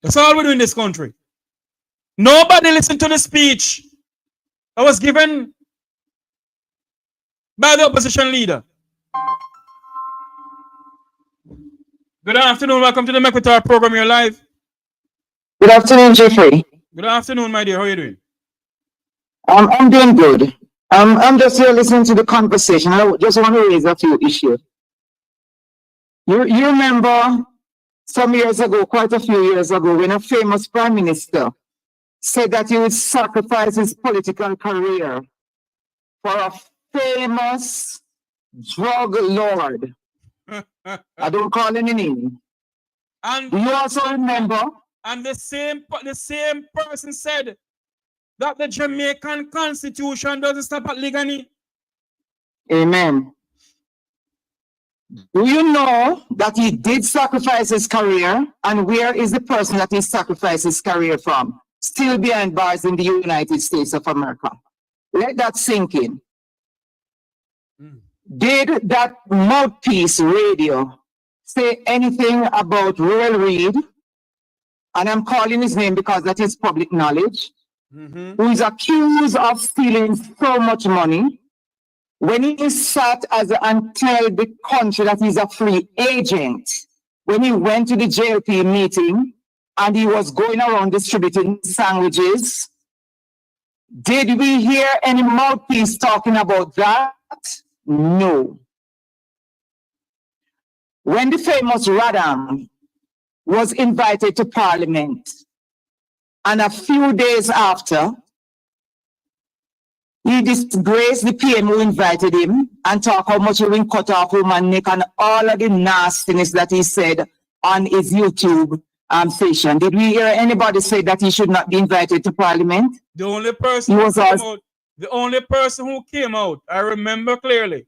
That's all we do in this country. Nobody listened to the speech that was given by the opposition leader. Good afternoon. Welcome to the Mequitar program. You're live. Good afternoon, Jeffrey. Good afternoon, my dear. How are you doing? I'm doing good. I'm just here listening to the conversation. I just want to raise a few issues. You remember some years ago, quite a few years ago, when a famous prime minister said that he would sacrifice his political career for a famous drug lord. I don't call any name. And do you also remember? And the same person said that the Jamaican constitution doesn't stop at Ligani. Amen. Do you know that he did sacrifice his career? And where is the person that he sacrificed his career from? Still behind bars in the United States of America. Let that sink in. Did that mouthpiece radio say anything about Royal Reid? And I'm calling his name because that is public knowledge. Who is accused of stealing so much money when he sat and tell the country that he's a free agent. When he went to the JLP meeting and he was going around distributing sandwiches, did we hear any mouthpiece talking about that? No. When the famous Radam was invited to Parliament, and a few days after, he disgraced the PM who invited him and talked how much he will cut off woman's neck and all of the nastiness that he said on his YouTube station. Did we hear anybody say that he should not be invited to Parliament? The only person who came out, I remember clearly,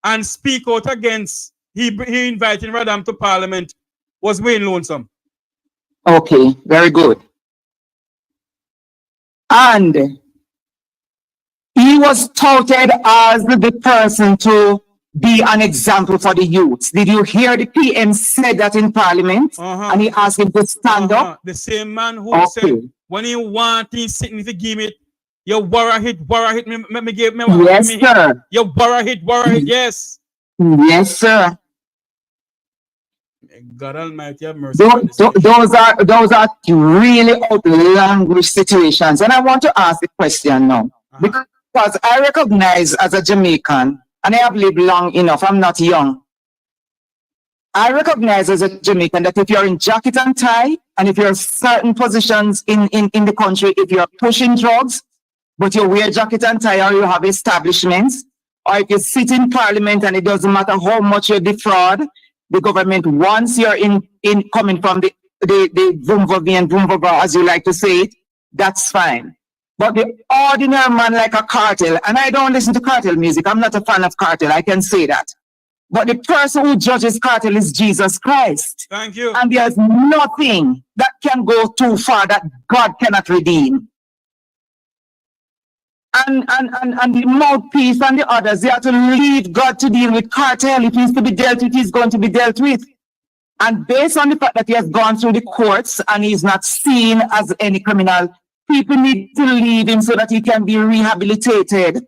and speak out against he inviting Radam to Parliament was Wayne Lonesome. Okay, very good. And he was touted as the person to be an example for the youth. Did you hear the PM said that in Parliament? And he asked him to stand up? The same man who said when he want his sitting to give it, you worry hit, me give me. Yes, sir. You worry hit, yes. Yes, sir. God Almighty have mercy. Those are really outlandish situations. And I want to ask the question now. Because I recognize as a Jamaican, and I have lived long enough, I'm not young. I recognize as a Jamaican that if you're in jacket and tie, and if you're in certain positions in the country, if you're pushing drugs, but you wear jacket and tie or you have establishments, or if you sit in Parliament and it doesn't matter how much you defraud the government, once you're in coming from the Vumvavi and Vumvava, as you like to say it, that's fine. But the ordinary man like a Cartel, and I don't listen to Cartel music, I'm not a fan of Cartel, I can say that. But the person who judges Cartel is Jesus Christ. Thank you. And there's nothing that can go too far that God cannot redeem. And the mouthpiece and the others, they have to leave God to deal with Cartel. If he's to be dealt with, he's going to be dealt with. And based on the fact that he has gone through the courts and he's not seen as any criminal, people need to leave him so that he can be rehabilitated.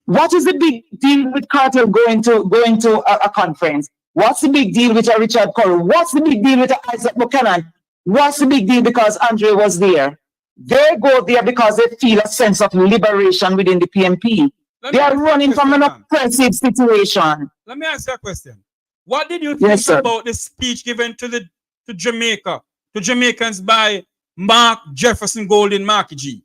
What is the big deal with Cartel going to a conference? What's the big deal with Richard Curry? What's the big deal with Isat Buchanan? What's the big deal because Andre was there? They go there because they feel a sense of liberation within the PNP. They are running from an oppressive situation. Let me ask you a question. What did you think about the speech given to Jamaica, to Jamaicans by Mark Jefferson Golden Marky G?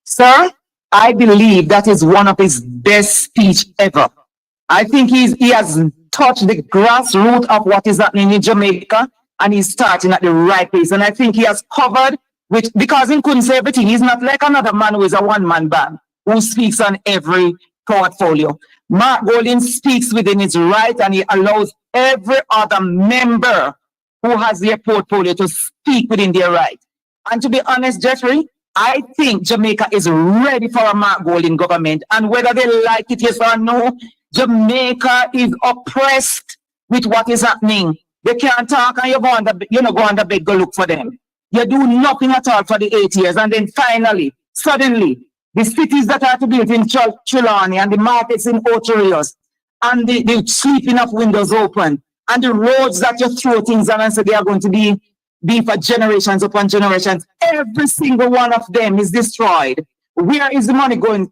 Sir, I believe that is one of his best speech ever. I think he has touched the grassroots of what is happening in Jamaica, and he's starting at the right place. And I think he has covered because he couldn't say everything. He's not like another man who is a one-man band who speaks on every portfolio. Mark Golden speaks within his right, and he allows every other member who has their portfolio to speak within their right. And to be honest, Jeffrey, I think Jamaica is ready for a Mark Golden government. And whether they like it, yes or no, Jamaica is oppressed with what is happening. They can't talk and you go on the bed, go look for them. You do nothing at all for the 8 years. And then finally, suddenly, the cities that are to be built in Trelawney and the markets in Ocho Rios and the sleeping of windows open And the roads that you throw things on and say they are going to be for generations upon generations, every single one of them is destroyed. Where is the money going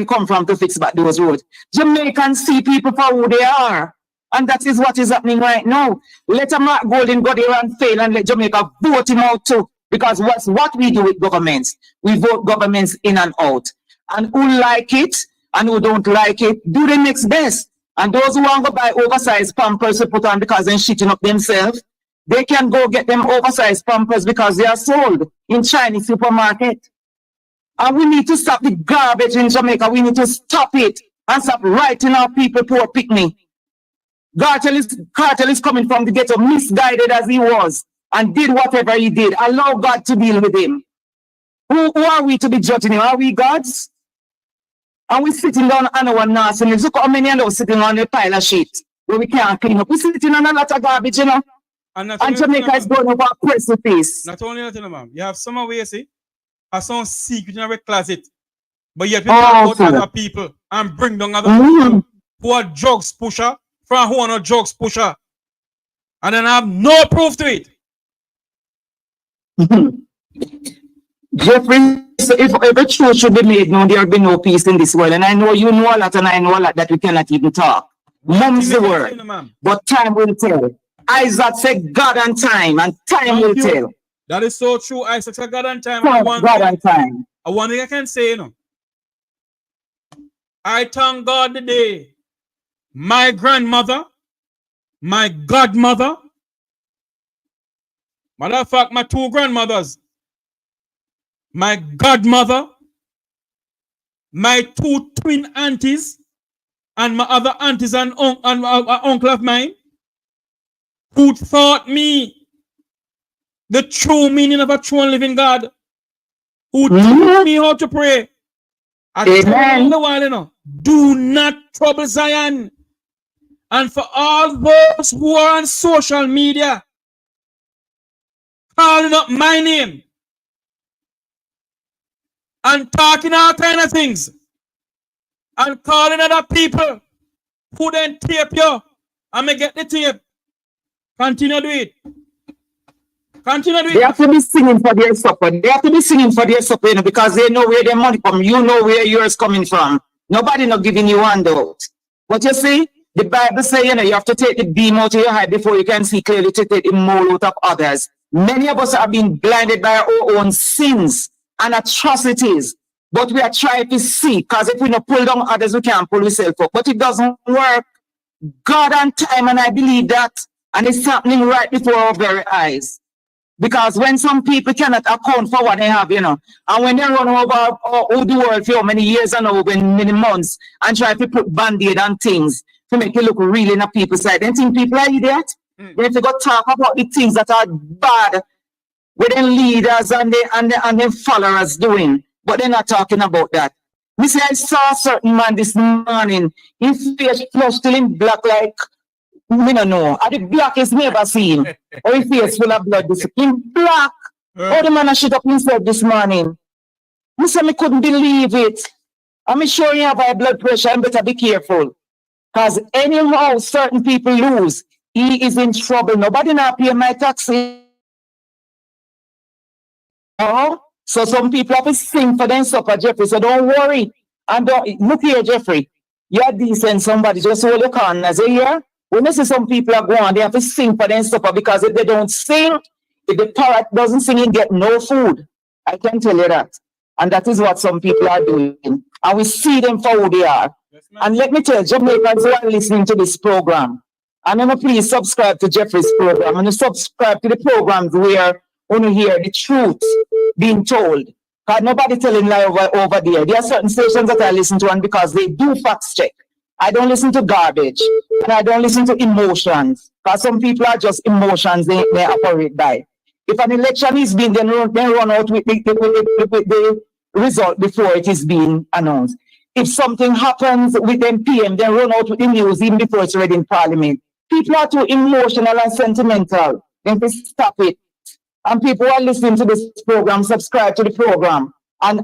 come from to fix back those roads? Jamaicans see people for who they are. And that is what is happening right now. Let Mark Golden go there and fail and let Jamaica vote him out too. Because what's what we do with governments? We vote governments in and out. And who like it and who don't like it, do the next best. And those who want to buy oversized pampers to put on because they're shitting up themselves, they can go get them oversized pampers because they are sold in Chinese supermarket. And we need to stop the garbage in Jamaica. We need to stop it and stop writing our people poor picnic. Cartel is coming from the ghetto, misguided as he was, and did whatever he did. Allow God to deal with him. Who are we to be judging him? Are we gods? And we sitting down on our nastiness. Look how many of us sitting on a pile of shit where we can't clean up. We're sitting on a lot of garbage, you know. And Jamaica is going over a precipice. Not only that, ma'am. You have some way, you see, have some secret in our closet. But yet we talk about other people and bring down other people who are drugs pusher from who are not drugs pusher. And then I have no proof to it. Jeffrey, so if every truth should be made known, there will be no peace in this world. And I know you know a lot and I know a lot that we cannot even talk. Mum's the word. But time will tell. Isat said God and time will tell. That is so true. Isaac said God and time. God and time. One thing I can say, you know, I thank God the day my grandmother, my godmother, matter of fact, my two grandmothers, my godmother, my two twin aunties, and my other aunties and uncle of mine, who taught me the true meaning of a true and living God, who taught me how to pray. I tell you the while, you know, do not trouble Zion. And for all those who are on social media, calling up my name and talking all kind of things and calling other people who then tape you and may get the tape. Continue do it. Continue do it. They have to be singing for their supper. They have to be singing for their supper, you know, because they know where their money comes. You know where yours coming from. Nobody not giving you handout. But you see, the Bible says, you know, you have to take the beam out of your eye before you can see clearly to take the mole out of others. Many of us are being blinded by our own sins and atrocities. But we are trying to see, because if we don't pull down others, we can't pull ourselves up. But it doesn't work. God and time, and I believe that. And it's happening right before our very eyes. Because when some people cannot account for what they have, you know, and when they run over the world for many years and over many months and try to put band-aid on things to make it look really in a people's side, they think people are idiot. They have to go talk about the things that are bad with their leaders and their followers doing, but they're not talking about that. Me say I saw a certain man this morning, his face flushed till him black like, me no know. Are the blackest never seen. Or his face full of blood. In black. Oh, the man shit up himself this morning. Me say me couldn't believe it. I'm sure you have high blood pressure and better be careful. Because anyhow certain people lose, he is in trouble. Nobody not pay my taxes. So some people have to sing for them supper, Jeffrey. So don't worry. And don't look here, Jeffrey. You're decent somebody. Just hold your corners. Here. When you see some people are going, they have to sing for them supper, because if they don't sing, if the parrot doesn't sing, you get no food. I can tell you that. And that is what some people are doing. And we see them for who they are. Yes, and let me tell you, Jamaicans who are listening to this program, and then please subscribe to Jeffrey's program and subscribe to the programs where you hear the truth being told. Because nobody telling lie over there. There are certain stations that I listen to, and because they do fact check. I don't listen to garbage, and I don't listen to emotions, because some people are just emotions they operate by. If an election is being, then run out with the result before it is being announced. If something happens with them PM, then run out with the news even before it's ready in Parliament. People are too emotional and sentimental. Then they stop it. And people who are listening to this program, subscribe to the program. And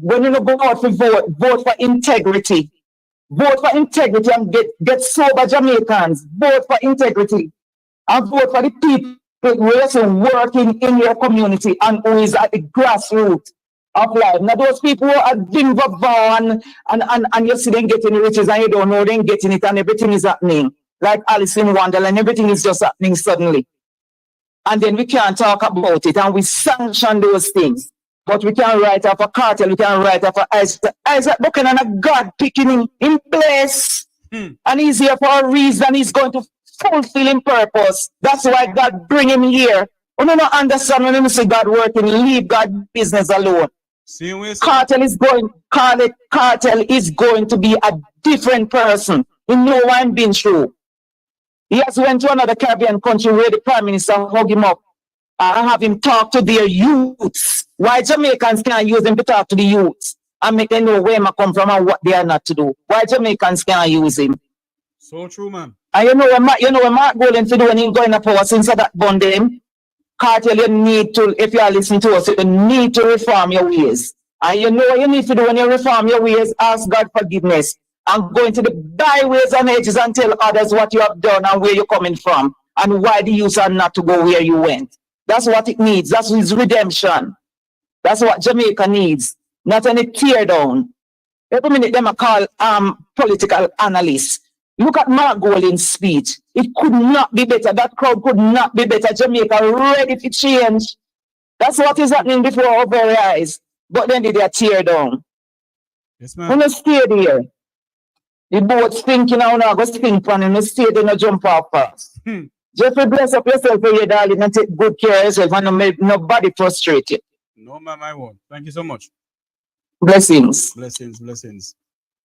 when you go out to vote for integrity. Vote for integrity and get sober Jamaicans. Vote for integrity and vote for the people who are also working in your community and who is at the grassroots of life. Now those people who are doing and you see them getting riches and you don't know them getting it and everything is happening. Like Alice in Wonderland, everything is just happening suddenly. And then we can't talk about it and we sanction those things. But we can write off a Cartel, we can write off a Isat Buchanan, a God picking him in place. And he's here for a reason. He's going to fulfill his purpose. That's why God bring him here. We don't understand when you see God working, leave God business alone. Cartel is going to be a different person. He know what I'm being through. He has went to another Caribbean country where the Prime Minister hug him up and have him talk to their youths. Why Jamaicans can't use him to talk to the youths and make them know where I come from and what they are not to do? Why Jamaicans can't use him? So true, man. And you know what Mark Golden to do when he's going to power since that bond him? Cartel, you need to, if you are listening to us, you need to reform your ways. And you know what you need to do when you reform your ways? Ask God forgiveness. And go into the byways and edges and tell others what you have done and where you're coming from and why the youth are not to go where you went. That's what it needs. That's his redemption. That's what Jamaica needs. Not any tear down. Every minute them call political analysts. Look at Mark Golding's speech. It could not be better. That crowd could not be better. Jamaica ready to change. That's what is happening before our very eyes. But then they tear down. Yes, ma'am. When you stay there, the boat's thinking now, now go stink on and you stay there, no jump off fast. Jeffrey, bless up yourself for your darling and take good care of yourself and make nobody frustrate you. No, ma'am, I won't. Thank you so much. Blessings. Blessings, blessings.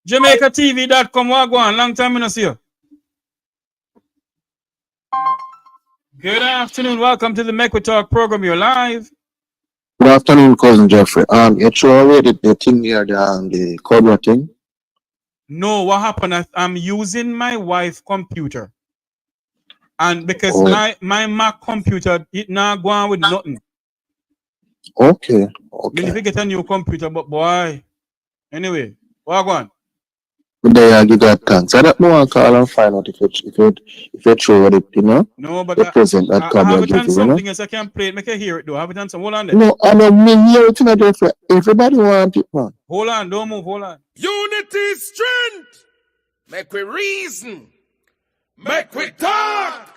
JamaicaTV.com, Wagwan. Long time I not see you. Good afternoon. Welcome to the Make We Talk program. You're live. Good afternoon, cousin Jeffrey. You throw away the thing here, the Cobra thing. No, what happened? I'm using my wife's computer. And because my Mac computer, it not go on with nothing. Okay. If you get a new computer, but boy. Anyway, what go on? There you give that thanks. I don't know and call and find out if you throw it, you know. No, but the present that I have it on something you know? else I can play it, make it hear it though. I have it on some. Hold on there. No, I don't mean hear it, Jeffrey. Everybody want it, man. Hold on, don't move, hold on. Unity is strength. Make we reason. Make we talk.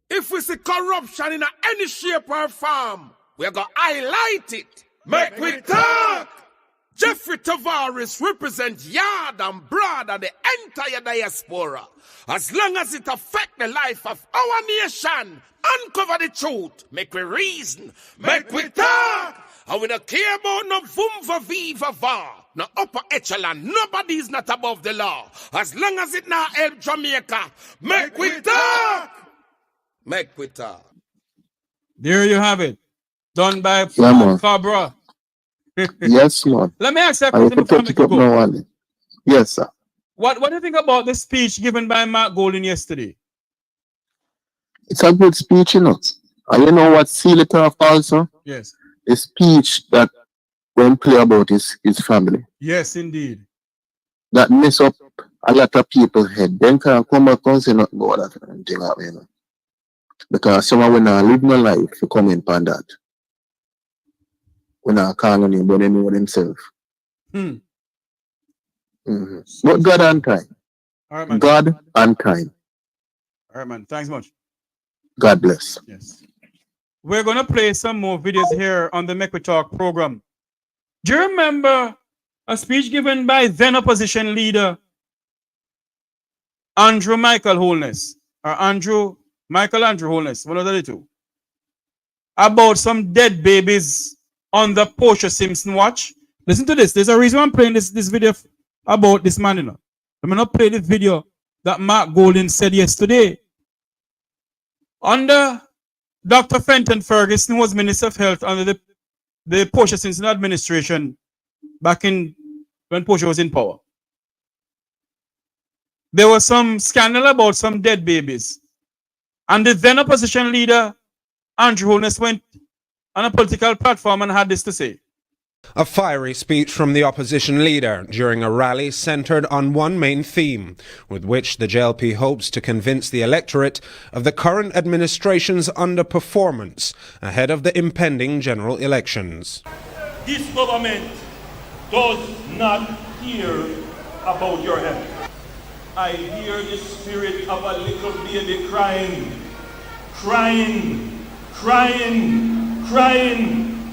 If we see corruption in any shape or form, we're going to highlight it. Make we talk. Jeffrey Tavares represents yard and broad and the entire diaspora. As long as it affects the life of our nation, uncover the truth. Make we reason. Make we talk. And we don't care about no vumva viva va. No upper echelon. Nobody is not above the law. As long as it not help Jamaica. Make we talk. Make we talk. There you have it. Done by Cobra. Yes, man. Let me ask you a question before we go. Yes, sir. What do you think about the speech given by Mark Golding yesterday? It's a good speech, you know. And you know what seal it off also? Yes. The speech that when play about his family. Yes, indeed. That mess up a lot of people's head. Then can come back and say nothing about that and thing out, you know. Because someone when I live my life to come in upon that. When I can't on him, but they know themselves. But God and time. All right, man. God and time. All right, man. Thanks much. God bless. Yes. We're going to play some more videos here on the Make We Talk program. Do you remember a speech given by then opposition leader Andrew Michael Holness? Or Michael Andrew Holness, one of the two. About some dead babies on the Portia Simpson watch. Listen to this. There's a reason I'm playing this video about this man. You know. I'm going to play this video that Mark Golding said yesterday. Under Dr. Fenton Ferguson, who was Minister of Health under the Portia Simpson administration back in when Portia was in power. There was some scandal about some dead babies. And the then opposition leader, Andrew Holness, went on a political platform and had this to say. A fiery speech from the opposition leader during a rally centred on one main theme, with which the JLP hopes to convince the electorate of the current administration's underperformance ahead of the impending general elections. This government does not hear about your health. I hear the spirit of a little baby crying,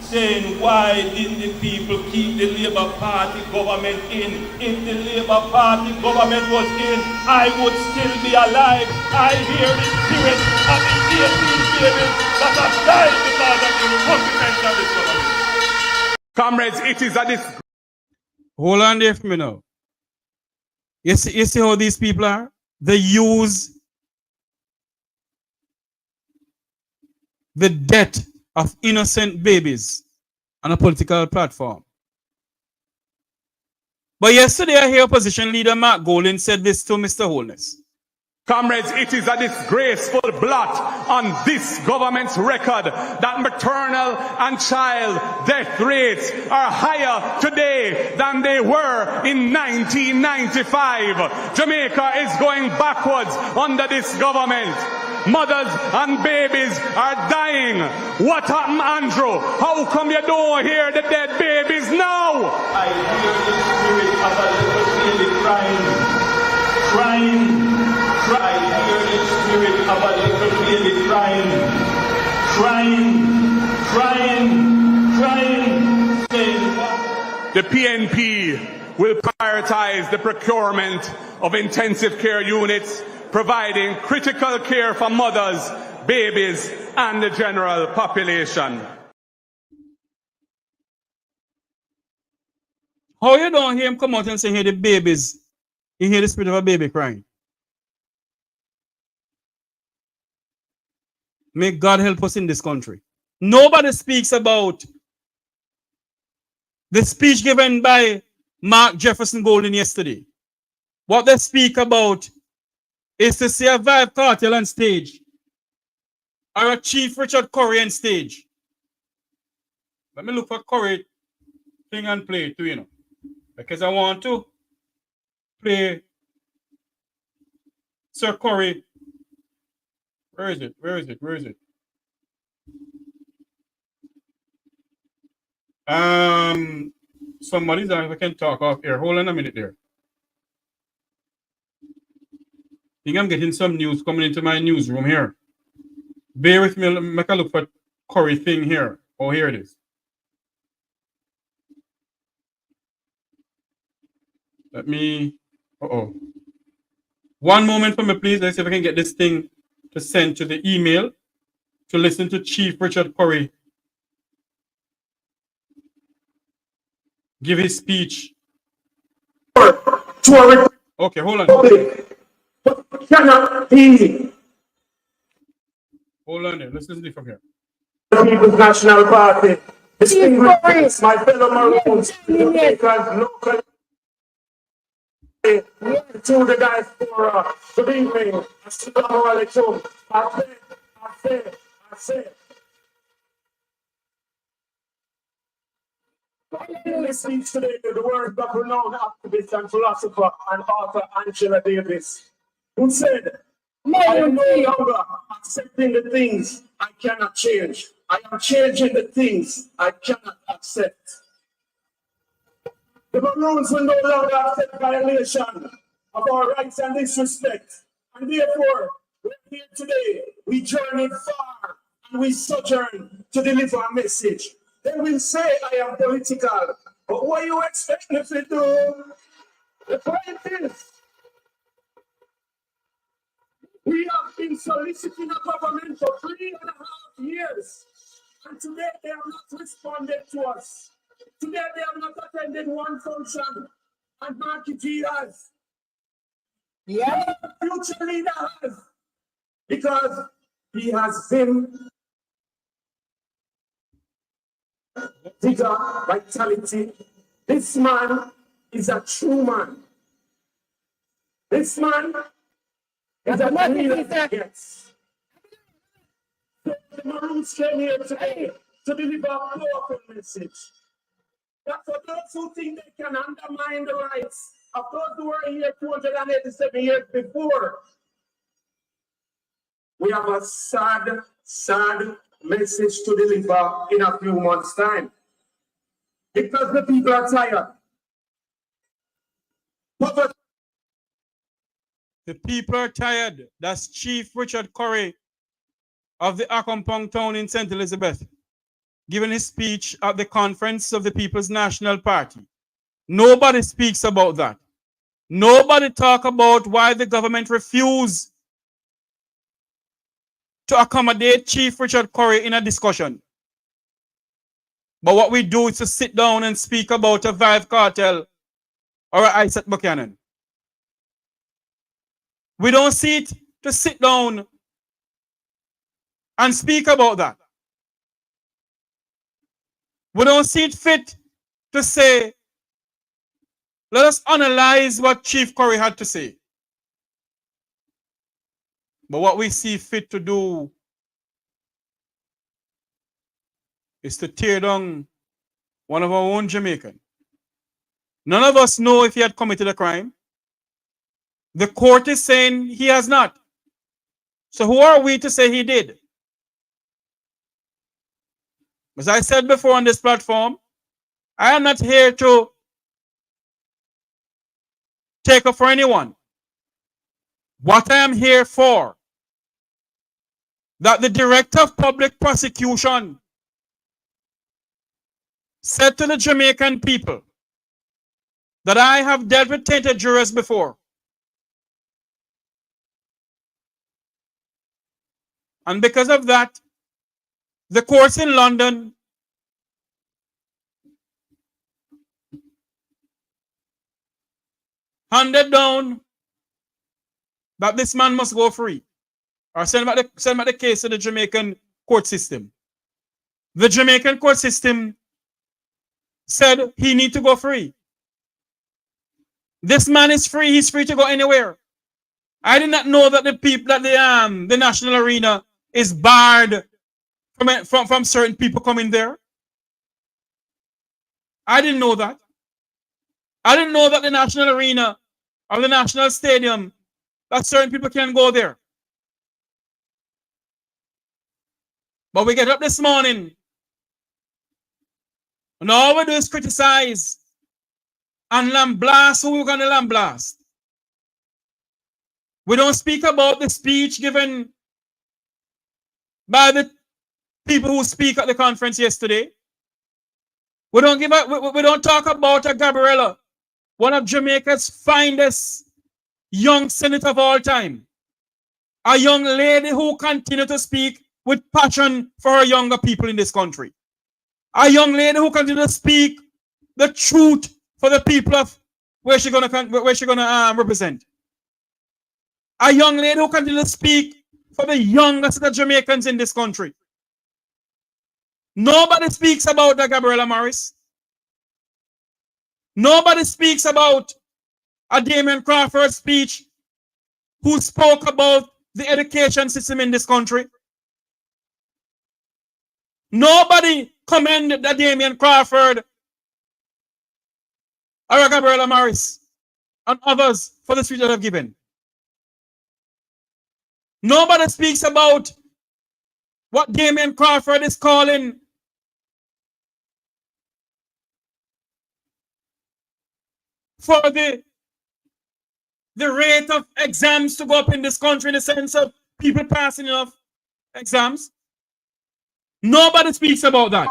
saying, why didn't the people keep the Labour Party government in? If the Labour Party government was in, I would still be alive. I hear the spirit of the 18 babies that have died because of the incompetence of this government. Comrades, it is a disgrace. Hold on there for me now. You see how these people are? They use the death of innocent babies on a political platform. But yesterday I hear opposition leader Mark Golden said this to Mr. Holness. Comrades, it is a disgraceful blot on this government's record that maternal and child death rates are higher today than they were in 1995. Jamaica is going backwards under this government. Mothers and babies are dying. What happened, Andrew? How come you don't hear the dead babies now? I hear the spirit of a little baby crying. I hear the spirit of a little baby crying, saying what? The PNP will prioritize the procurement of intensive care units, providing critical care for mothers, babies, and the general population. How you don't hear him come out and say, hear the babies, you hear the spirit of a baby crying? May God help us in this country. Nobody speaks about the speech given by Mark Jefferson Golden yesterday. What they speak about is to see a Vybz Kartel on stage or a Chief Richard Curry on stage. Let me look for Curry thing and play it too, you know. Because I want to play Sir Curry. Where is it? Somebody's on if I can talk off here. Hold on a minute there. I think I'm getting some news coming into my newsroom here. Bear with me, make a look for Curry thing here. Oh, here it is. Let me, one moment for me, please. Let's see if I can get this thing to send to the email to listen to Chief Richard Curry give his speech. Okay, hold on. Cannot be. Hold on there. Let's listen to it from here. The People's National Party. Distinguished my fellow Maroons, Jamaica's local to the diaspora. Good evening. Assalamu alaikum. I say. Listening today to the words of renowned activist and philosopher and author Angela Davis, who said, I am no longer accepting the things I cannot change. I am changing the things I cannot accept. The Maroons will no longer accept violation of our rights and disrespect. And therefore, we're here today. We journeyed far and we sojourn to deliver a message. They will say I am political, but what you expect me to do? The point is, we have been soliciting a government for 3.5 years, and today they have not responded to us. Today they have not attended one function, and Marky G has. Yeah, the future leader has, because he has been vigor, vitality. This man is a true man. This man is a real yes. The Maroons came here today to deliver a powerful message. That's for those who think they can undermine the rights of those who were here 287 years before. We have a sad, sad message to deliver in a few months' time. Because the people are tired. The people are tired. That's Chief Richard Curry of the Accompong town in St. Elizabeth, giving his speech at the conference of the People's National Party. Nobody speaks about that. Nobody talk about why the government refused to accommodate Chief Richard Curry in a discussion. But what we do is to sit down and speak about a Vybz Kartel or a Isat Buchanan. We don't see it to sit down and speak about that. We don't see it fit to say, let us analyze what Chief Curry had to say. But what we see fit to do is to tear down one of our own Jamaican. None of us know if he had committed a crime. The court is saying he has not. So who are we to say he did? As I said before on this platform, I am not here to take up for anyone. What I am here for, that the Director of Public Prosecution said to the Jamaican people that I have dealt with tainted jurors before. And because of that, the courts in London handed down that this man must go free, or send back the case to the Jamaican court system. The Jamaican court system said he need to go free. This man is free. He's free to go anywhere. I did not know that the national arena is barred from certain people coming there. I didn't know that. I didn't know that the national arena or the national stadium, that certain people can go there. But we get up this morning and all we do is criticize and lamblast who we're going to lamblast. We don't speak about the speech given by the people who speak at the conference yesterday. We don't talk about a Gabriella, one of Jamaica's finest young senator of all time. A young lady who continues to speak with passion for her younger people in this country. A young lady who continues to speak the truth for the people of where she's gonna represent. A young lady who continues to speak for the youngest of the Jamaicans in this country. Nobody speaks about the Gabriella Morris. Nobody speaks about a Damien Crawford speech who spoke about the education system in this country. Nobody commended the Damien Crawford or Gabriella Morris and others for the speech that they've given. Nobody speaks about what Damien Crawford is calling for the rate of exams to go up in this country in the sense of people passing enough exams. Nobody speaks about that.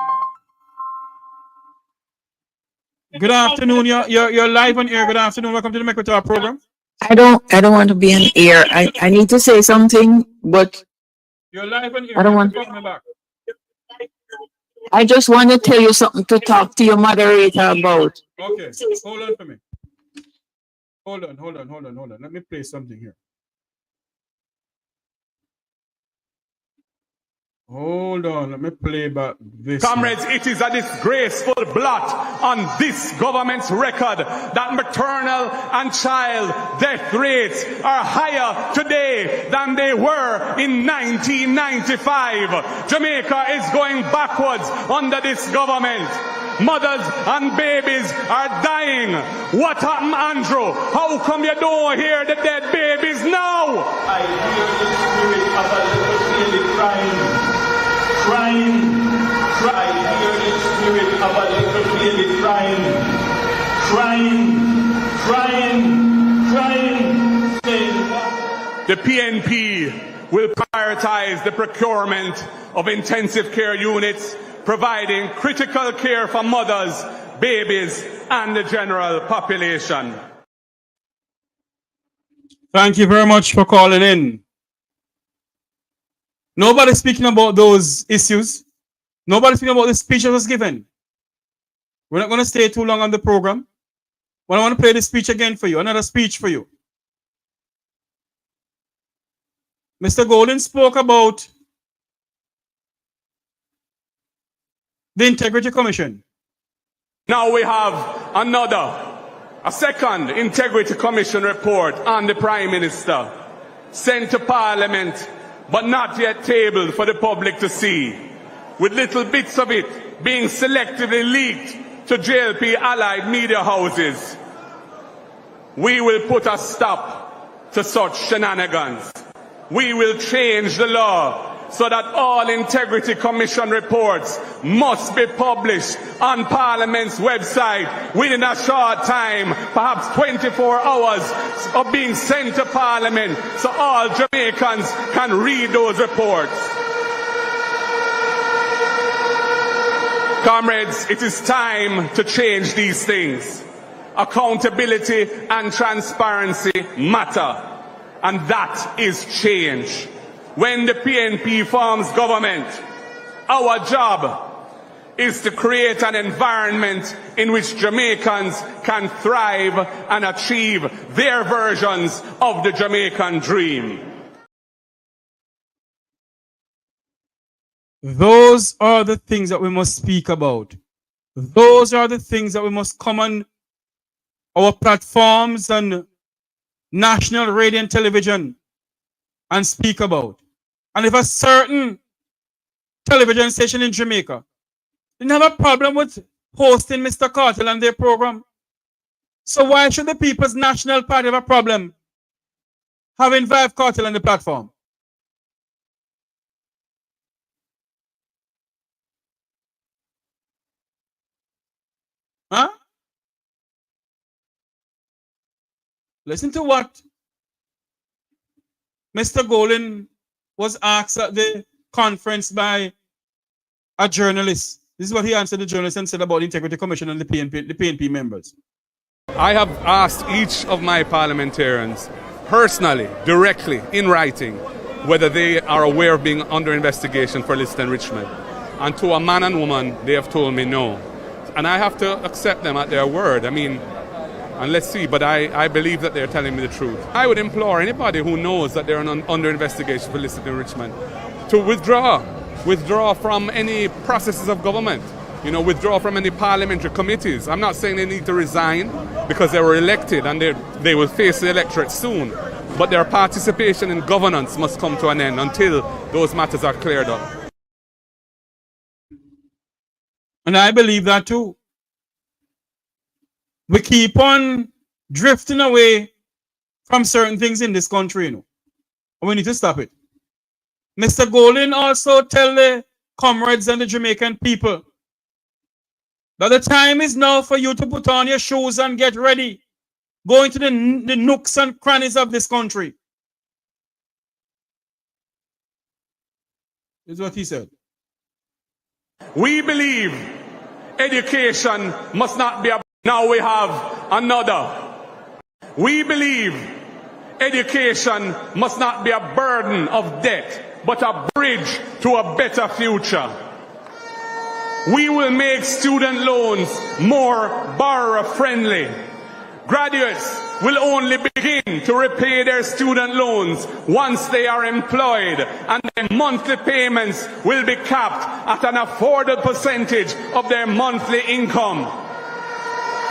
Good afternoon. You're live on air. Good afternoon. Welcome to the Make Talk program. I don't want to be on air. I need to say something, but you're live on air. I don't want. Me back. I just want to tell you something to talk to your moderator about. Okay, hold on for me. Hold on. Let me play something here. Hold on, let me play back this. Comrades, it is a disgraceful blot on this government's record that maternal and child death rates are higher today than they were in 1995. Jamaica is going backwards under this government. mothers and babies are dying. What happened, Andrew? How come you don't hear the dead babies now? I hear the spirit of a little baby crying. I hear the spirit of a little baby crying. The PNP will prioritize the procurement of intensive care units, providing critical care for mothers, babies, and the general population. Thank you very much for calling in. Nobody speaking about those issues. Nobody speaking about the speech that was given. We're not going to stay too long on the program. But I want to play the speech again for you, another speech for you. Mr. Golden spoke about the Integrity Commission. Now we have a second Integrity Commission report on the Prime Minister, sent to Parliament, but not yet tabled for the public to see, with little bits of it being selectively leaked to JLP allied media houses. We will put a stop to such shenanigans. We will change the law so that all Integrity Commission reports must be published on Parliament's website within a short time, perhaps 24 hours of being sent to Parliament, so all Jamaicans can read those reports. Comrades, it is time to change these things. Accountability and transparency matter, and that is change. When the PNP forms government, our job is to create an environment in which Jamaicans can thrive and achieve their versions of the Jamaican dream. Those are the things that we must speak about. Those are the things that we must come on our platforms and national radio and television and speak about. And if a certain television station in Jamaica didn't have a problem with hosting Mr. Cartel and their program, so why should the People's National Party have a problem having Vybz Kartel on the platform? Huh? Listen to what Mr. Golden was asked at the conference by a journalist. This is what he answered the journalist and said about the Integrity Commission and the PNP members. I have asked each of my parliamentarians personally, directly, in writing, whether they are aware of being under investigation for illicit enrichment. And to a man and woman, they have told me no. And I have to accept them at their word. I mean, and let's see, but I believe that they're telling me the truth. I would implore anybody who knows that they're under investigation for illicit enrichment to withdraw from any processes of government, withdraw from any parliamentary committees. I'm not saying they need to resign because they were elected and they will face the electorate soon, but their participation in governance must come to an end until those matters are cleared up. And I believe that too. We keep on drifting away from certain things in this country, and we need to stop it. Mr. Golden also tell the comrades and the Jamaican people that the time is now for you to put on your shoes and get ready. Go into the nooks and crannies of this country. This is what he said. We believe education must not be a... Now we have another. We believe education must not be a burden of debt, but a bridge to a better future. We will make student loans more borrower-friendly. Graduates will only begin to repay their student loans once they are employed, and their monthly payments will be capped at an affordable percentage of their monthly income.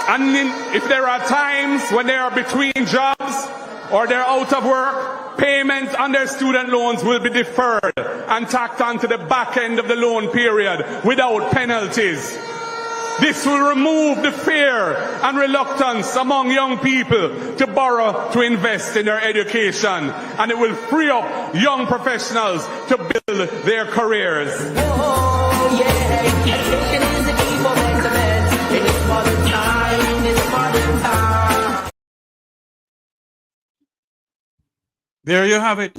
And if there are times when they are between jobs or they're out of work, payments on their student loans will be deferred and tacked onto the back end of the loan period without penalties. This will remove the fear and reluctance among young people to borrow to invest in their education, and it will free up young professionals to build their careers. Oh, yeah, education is the key for betterment. In this modern time, in this modern time. There you have it.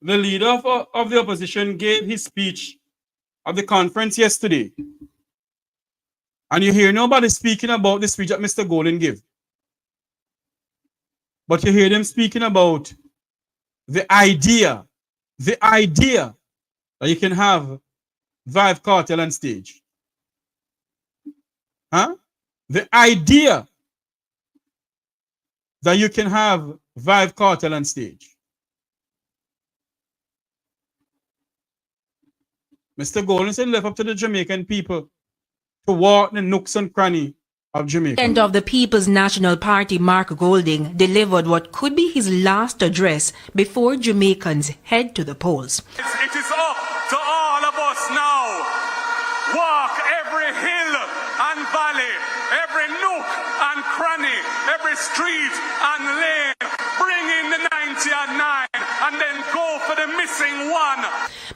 The leader of the opposition gave his speech at the conference yesterday. And you hear nobody speaking about the speech that Mr. Golden gave. But you hear them speaking about the idea that you can have Vybz Kartel on stage. Huh? The idea that you can have Vybz Kartel on stage. Mr. Golden said left up to the Jamaican people to walk the nooks and crannies of Jamaica. President of the People's National Party, Mark Golding, delivered what could be his last address before Jamaicans head to the polls. It is up to all of us now. Walk every hill and valley, every nook and cranny, every street and lane. Bring in the 90 and 9 and then go for the missing one.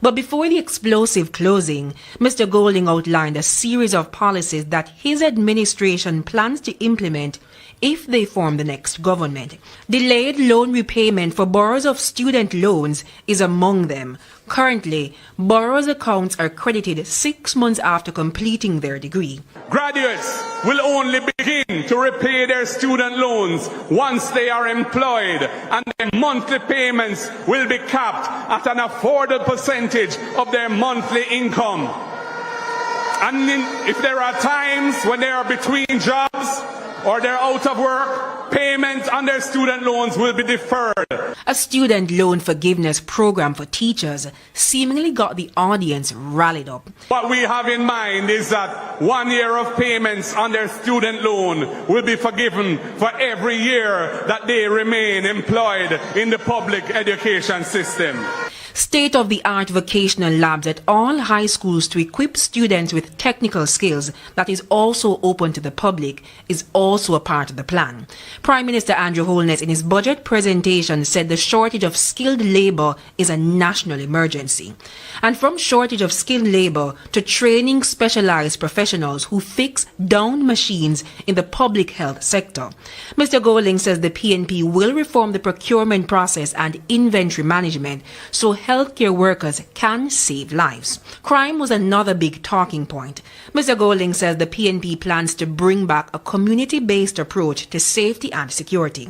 But before the explosive closing, Mr. Golding outlined a series of policies that his administration plans to implement if they form the next government. Delayed loan repayment for borrowers of student loans is among them. Currently, borrowers' accounts are credited 6 months after completing their degree. Graduates will only begin to repay their student loans once they are employed, and their monthly payments will be capped at an affordable percentage of their monthly income. And if there are times when they are between jobs or they're out of work, payments on their student loans will be deferred. A student loan forgiveness program for teachers seemingly got the audience rallied up. What we have in mind is that 1 year of payments on their student loan will be forgiven for every year that they remain employed in the public education system. State-of-the-art vocational labs at all high schools to equip students with technical skills that is also open to the public is also a part of the plan. Prime Minister Andrew Holness in his budget presentation said the shortage of skilled labor is a national emergency. And from shortage of skilled labor to training specialized professionals who fix down machines in the public health sector. Mr. Golding says the PNP will reform the procurement process and inventory management so healthcare workers can save lives. Crime was another big talking point. Mr. Golding says the PNP plans to bring back a community-based approach to safety and security.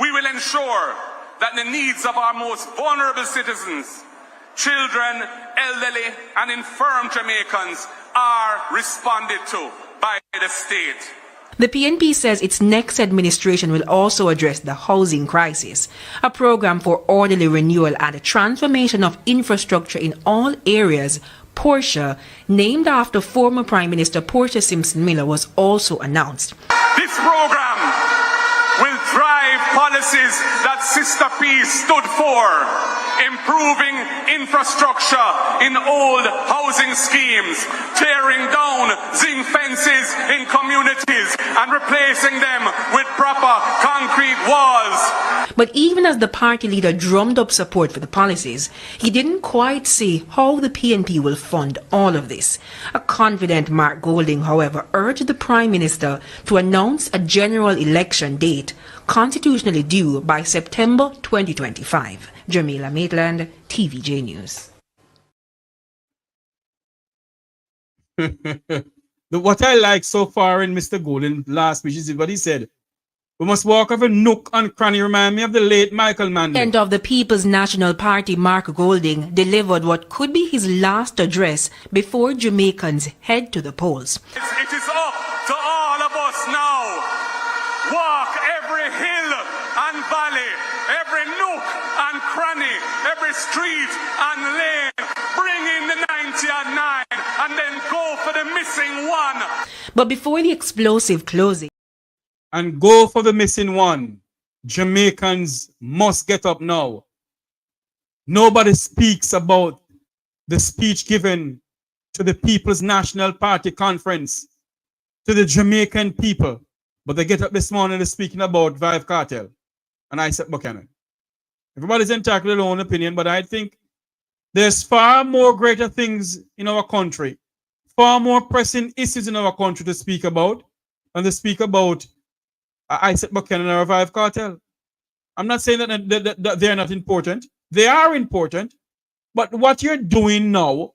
We will ensure that the needs of our most vulnerable citizens, children, elderly, and infirm Jamaicans are responded to by the state. The PNP says its next administration will also address the housing crisis, a program for orderly renewal and a transformation of infrastructure in all areas. Portia, named after former Prime Minister Portia Simpson Miller, was also announced. This program will drive policies that Sister P stood for, improving infrastructure in old housing schemes, tearing down zinc fences in communities and replacing them with proper concrete walls. But even as the party leader drummed up support for the policies, he didn't quite see how the PNP will fund all of this. A confident Mark Golding, however, urged the Prime Minister to announce a general election date constitutionally due by September 2025. Jamila Maitland, TVJ News. What I like so far in Mr. Golden's last speech is what he said. We must walk every nook and cranny. Remind me of the late Michael Manley. President of the People's National Party, Mark Golding, delivered what could be his last address before Jamaicans head to the polls. It is up to all of us now. Walk every hill and valley, every nook and cranny, every street and lane. Bring in the 90 and 9 and then go for the missing one. But before the explosive closing, and go for the missing one, Jamaicans must get up now. Nobody speaks about the speech given to the People's National Party conference, to the Jamaican people. But they get up this morning and speaking about Vybz Kartel and Isat Buchanan. Everybody's entitled to their own opinion, but I think there's far more greater things in our country, far more pressing issues in our country to speak about than to speak about Isat Buchanan or Vybz Kartel. I'm not saying that they're not important. They are important. But what you're doing now,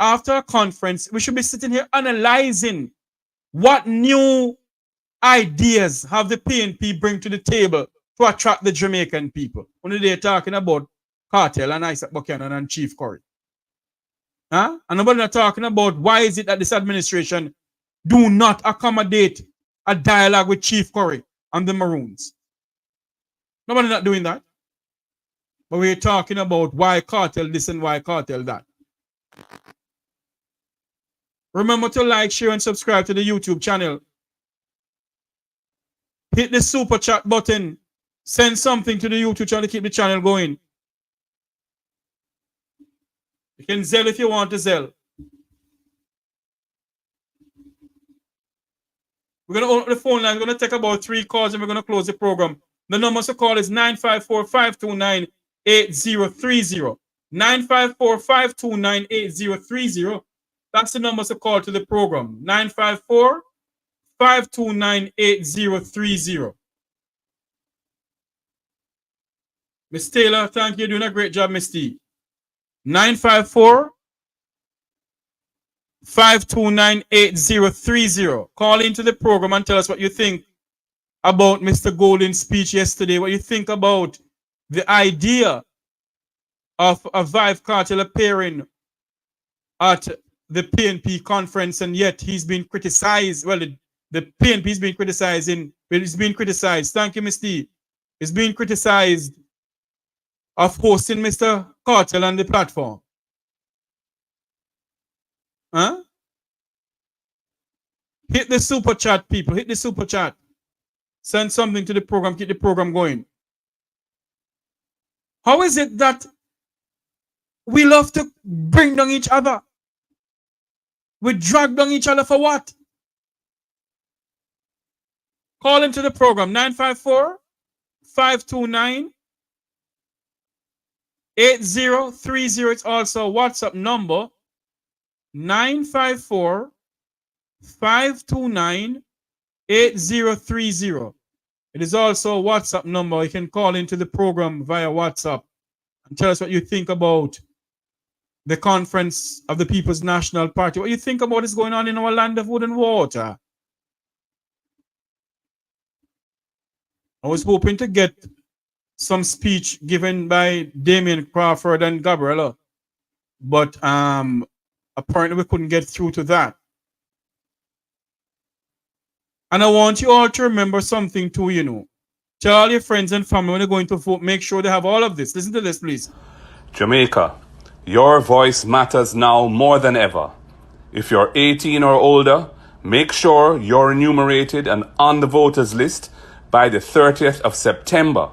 after a conference, we should be sitting here analyzing what new ideas have the PNP bring to the table to attract the Jamaican people. When they're talking about Cartel and Isat Buchanan and Chief Curry. Huh? And nobody not talking about why is it that this administration do not accommodate a dialogue with Chief Curry and the Maroons. Nobody not doing that. But we're talking about why Cartel this and why Cartel that. Remember to like, share, and subscribe to the YouTube channel. Hit the super chat button. Send something to the YouTube channel to keep the channel going. You can Zelle if you want to Zelle. We're going to open the phone line. We're going to take about 3 calls and we're going to close the program. The number to call is 954-529-8030. 954-529-8030. That's the number to call to the program. 954-529-8030. Miss Taylor, thank you. You're doing a great job, Miss T. 954-529-8030. Call into the program and tell us what you think about Mr. Golden's speech yesterday, what you think about the idea of a Vybz Kartel appearing at the PNP conference, and yet he's been criticized. Well, the PNP's been criticizing, well, he's been criticized. Thank you, Mr. T. He's been criticized of hosting Mr. Cartel on the platform. Huh? Hit the super chat, people. Hit the super chat. Send something to the program. Keep the program going. How is it that we love to bring down each other? We drag down each other for what? Call into the program. 954-529-8030. It's also a WhatsApp number. 954-529-8030. It is also a WhatsApp number. You can call into the program via WhatsApp and tell us what you think about the conference of the People's National Party. What you think about is going on in our land of wood and water. I was hoping to get some speech given by Damien Crawford and Gabriella, but apparently we couldn't get through to that. And I want you all to remember something too, you know. Tell all your friends and family when they're going to vote, make sure they have all of this. Listen to this, please. Jamaica, your voice matters now more than ever. If you're 18 or older, make sure you're enumerated and on the voters list by the 30th of September.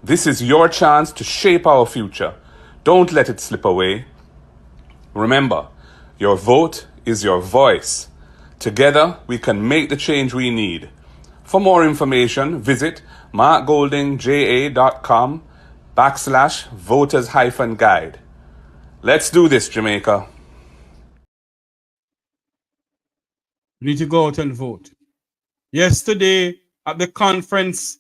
This is your chance to shape our future. Don't let it slip away. Remember, your vote is your voice. Together, we can make the change we need. For more information, visit markgoldingja.com/voters-guide. Let's do this, Jamaica. We need to go out and vote. Yesterday at the conference,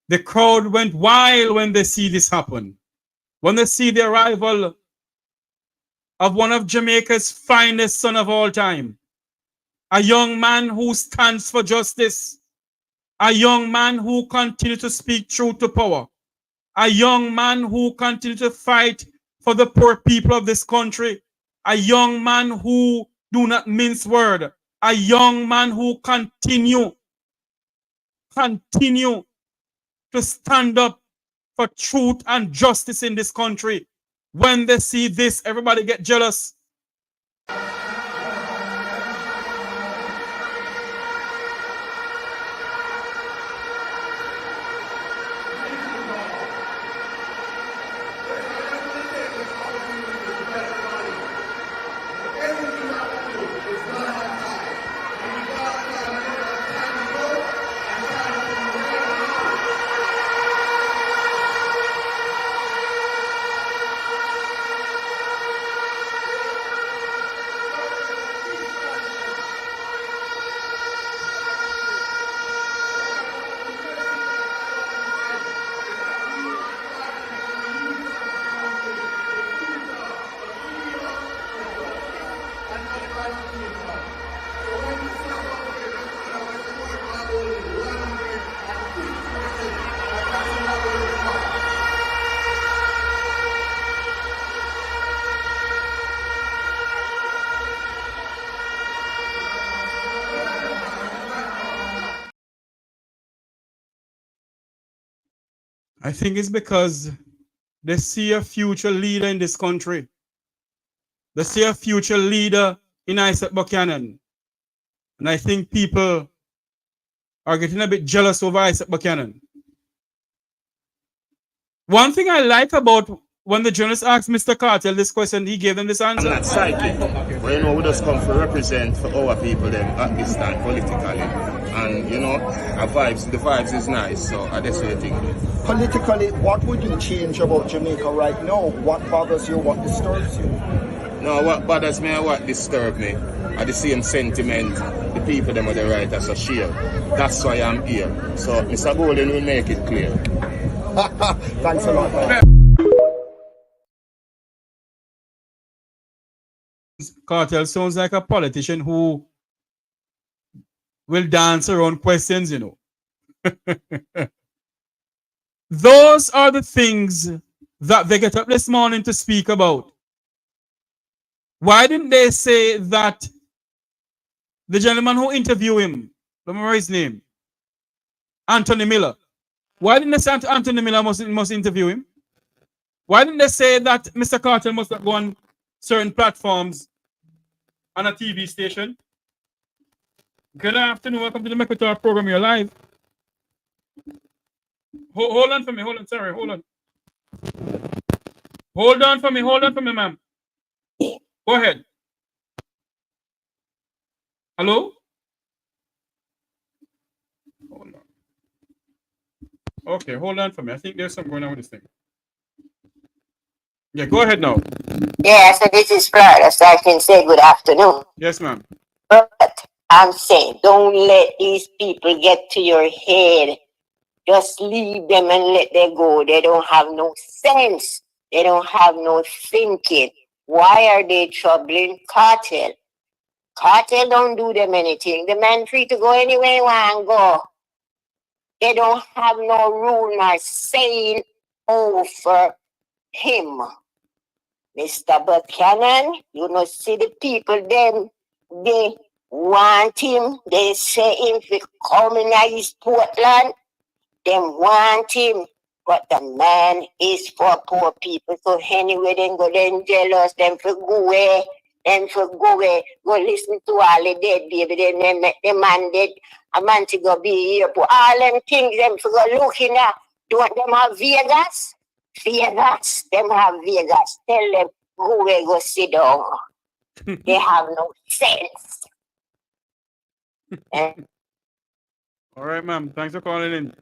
the crowd went wild when they see this happen. When they see the arrival of one of Jamaica's finest son of all time. A young man who stands for justice. A young man who continues to speak truth to power. A young man who continues to fight for the poor people of this country. A young man who do not mince word. A young man who continue to stand up for truth and justice in this country. When they see this, everybody get jealous. I think it's because they see a future leader in this country. They see a future leader in Isat Buchanan. And I think people are getting a bit jealous over Isat Buchanan. One thing I like about when the journalist asked Mr. Cartel this question, he gave them this answer. I'm not psychic, but you know, we just come to represent for our people them at this time politically. And you know, the vibes is nice, so that's what I think. Politically, what would you change about Jamaica right now? What bothers you? What disturbs you? No, what bothers me and what disturbs me are the same sentiment the people them are the writers are share. That's why I'm here. So Mr. Golden will make it clear. Thanks a lot, man. Cartel sounds like a politician who will dance around questions, you know. Those are the things that they get up this morning to speak about. Why didn't they say that the gentleman who interviewed him, remember his name, Anthony Miller, why didn't they say Anthony Miller must interview him? Why didn't they say that Mr. Cartel must go on certain platforms on a TV station? Good afternoon, welcome to the Mekotar program. You're live. Hold on for me, hold on, sorry, hold on. Hold on for me, ma'am. Go ahead. Hello? Hold on. Okay, hold on for me. I think there's something going on with this thing. Yeah, go ahead now. Yeah, so this is Florida, so I can say good afternoon. Yes, ma'am. But I'm saying, don't let these people get to your head. Just leave them and let them go. They don't have no sense. They don't have no thinking. Why are they troubling Cartel? Cartel don't do them anything. The man free to go anywhere he want to go. They don't have no rule nor saying over him. Mr. Buchanan, you know, see the people then, they want him. They say him to come in his Portland. They want him. But the man is for poor people. So anyway, then go then jealous, them for go away. Them for go away. Go listen to all the dead baby. Then they make the man dead. A man to go be here. Put all them things, them for go looking at. Don't them have Vegas? Vegas. Them have Vegas. Tell them, go away, go sit down. They have no sense. All right, ma'am. Thanks for calling in.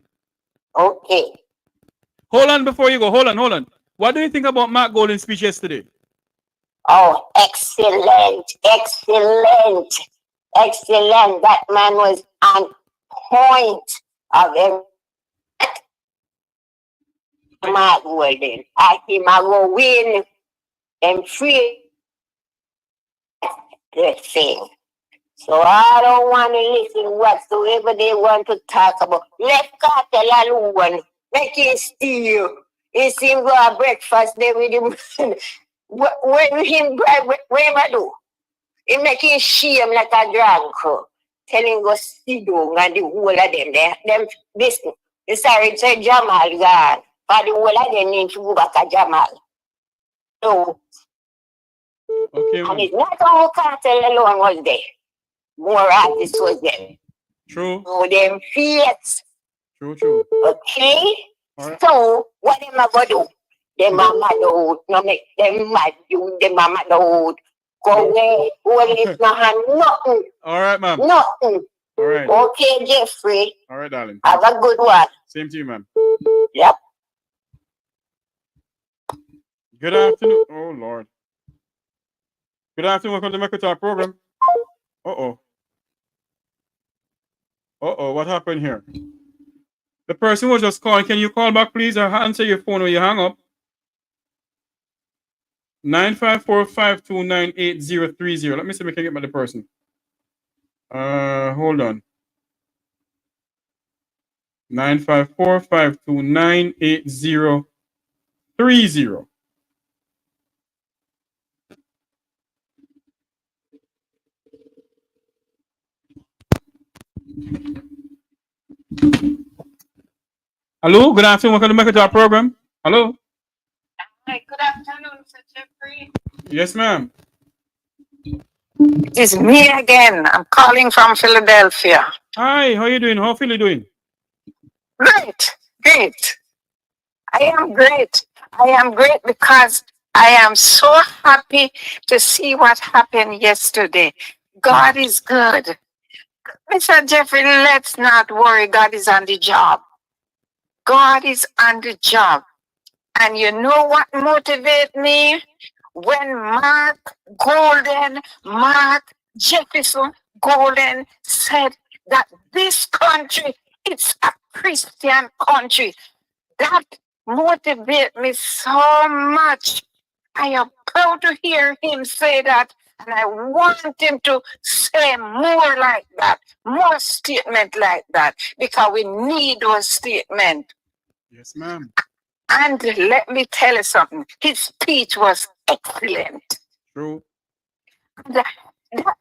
Okay. Hold on before you go. Hold on. What do you think about Mark Golden's speech yesterday? Oh, excellent. That man was on point of him. Mark Golden. I think I will win and free the thing. So I don't want to listen whatsoever they want to talk about. Let Cartel alone. Make him steal. He seem go have breakfast there with him. When him bribe, what am I do? He make him shame like a drunk. Tell him go sit down and the whole of them. Sorry, say Jamal gone. But the whole of them need to go back to Jamal. So, okay, and it's not only Cartel alone was there. More artists was there. True. So them fears. True. Okay? Right. So, what them a go do? Them mama do. No make them mad you. Them mama do. Go away. Well, if no have nothing. All right, ma'am. Nothing. All right. Okay, Jeffrey. All right, darling. Have a good one. Same to you, ma'am. Yep. Good afternoon. Oh, Lord. Good afternoon. Welcome to the Mekotar program. What happened here? The person was just calling. Can you call back, please, or answer your phone when you hang up? 954-529-8030. Let me see if I can get by the person. Hold on. 954-529-8030. Hello, good afternoon. Welcome to make it to our program. Hello. Hi, good afternoon, Sir Jeffrey. Yes, ma'am. It's me again. I'm calling from Philadelphia. Hi, how you doing? How Philly doing? Great, great. I am great. I am great because I am so happy to see what happened yesterday. God is good. Mr. Jeffrey, let's not worry. God is on the job. God is on the job. And you know what motivates me? When Mark Jefferson Golden said that this country, it's a Christian country. That motivates me so much. I am proud to hear him say that, and I want him to say more like that, more statement like that, because we need those statements. Yes, ma'am. And let me tell you something, his speech was excellent. True. That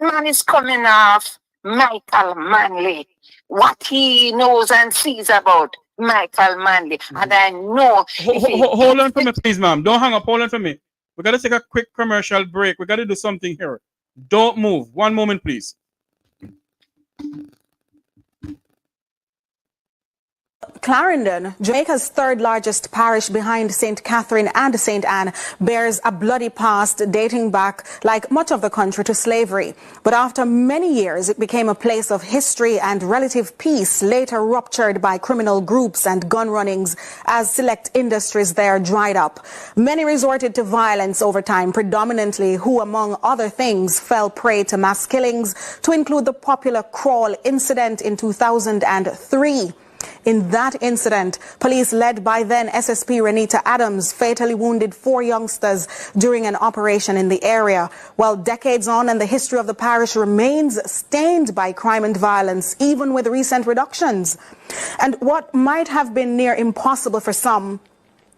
man is coming off Michael Manley, what he knows and sees about Michael Manley. And I know. Hold on for me, please, ma'am. Don't hang up. Hold on for me. We got to take a quick commercial break. We got to do something here. Don't move. One moment, please. Clarendon, Jamaica's third largest parish behind St. Catherine and St. Anne, bears a bloody past dating back, like much of the country, to slavery. But after many years, it became a place of history and relative peace, later ruptured by criminal groups and gun runnings as select industries there dried up. Many resorted to violence over time, predominantly who, among other things, fell prey to mass killings, to include the popular Crawl incident in 2003. In that incident, police led by then SSP Renita Adams fatally wounded 4 youngsters during an operation in the area. While decades on and the history of the parish remains stained by crime and violence, even with recent reductions. And what might have been near impossible for some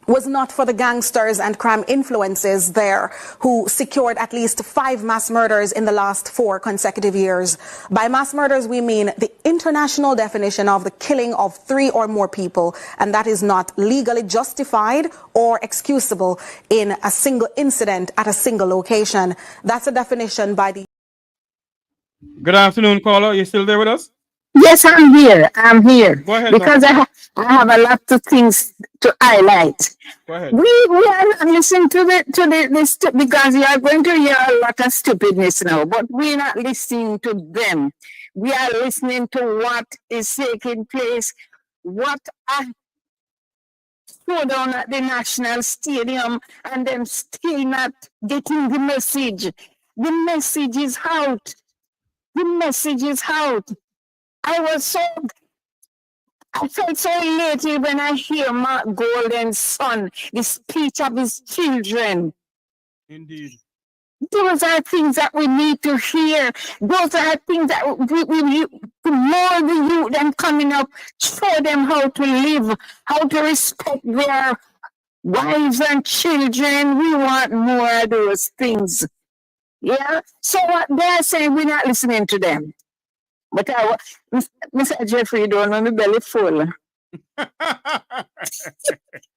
was not for the gangsters and crime influences there, who secured at least 5 mass murders in the last 4 consecutive years. By mass murders, we mean the international definition of the killing of 3 or more people, and that is not legally justified or excusable in a single incident at a single location. That's a definition by the... Good afternoon, caller. You still there with us? Yes, I'm here. I'm here. Go ahead, because I have a lot of things to highlight. Go ahead. We are not listening to this because we are going to hear a lot of stupidness now, but we're not listening to them. We are listening to what is taking place, what I go down at the National Stadium, and them still not getting the message. The message is out. The message is out. I felt so elated when I hear Mark Golden's son, the speech of his children. Indeed. Those are things that we need to hear. Those are things that the more the youth them coming up, show them how to live, how to respect their wives and children. We want more of those things. Yeah? So what they're saying, we're not listening to them. But Mr. Jeffrey, you don't know my belly full.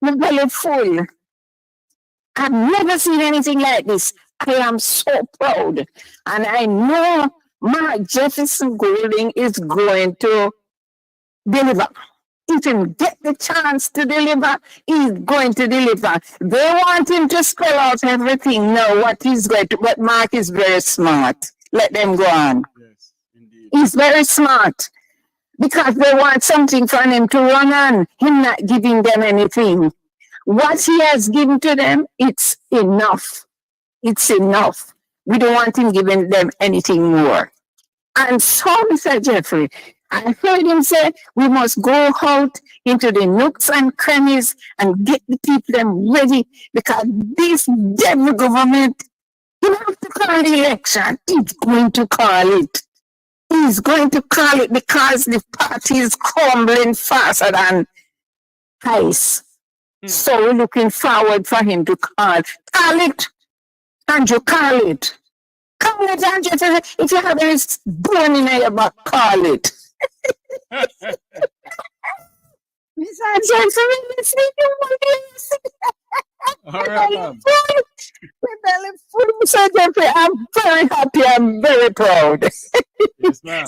My belly full. I've never seen anything like this. I am so proud. And I know Mark Jefferson Golding is going to deliver. If he get the chance to deliver, he's going to deliver. They want him to spell out everything now, what he's going to, but Mark is very smart. Let them go on. He's very smart because they want something for him to run on. Him not giving them anything. What he has given to them, it's enough. It's enough. We don't want him giving them anything more. And so, Mr. Jeffrey, I heard him say we must go out into the nooks and crannies and get the people them ready because this devil government, he have to call the election. He's going to call it. He's going to call it because the party is crumbling faster than ice. So we're looking forward for him to call. Call it. Andrew, call it. Call it, Andrew. If you have this burning in your back, call it. Mr. gentlemen, listening to my All right, ma'am. Mr. Jeffrey, I'm very happy. I'm very proud. Yes, ma'am.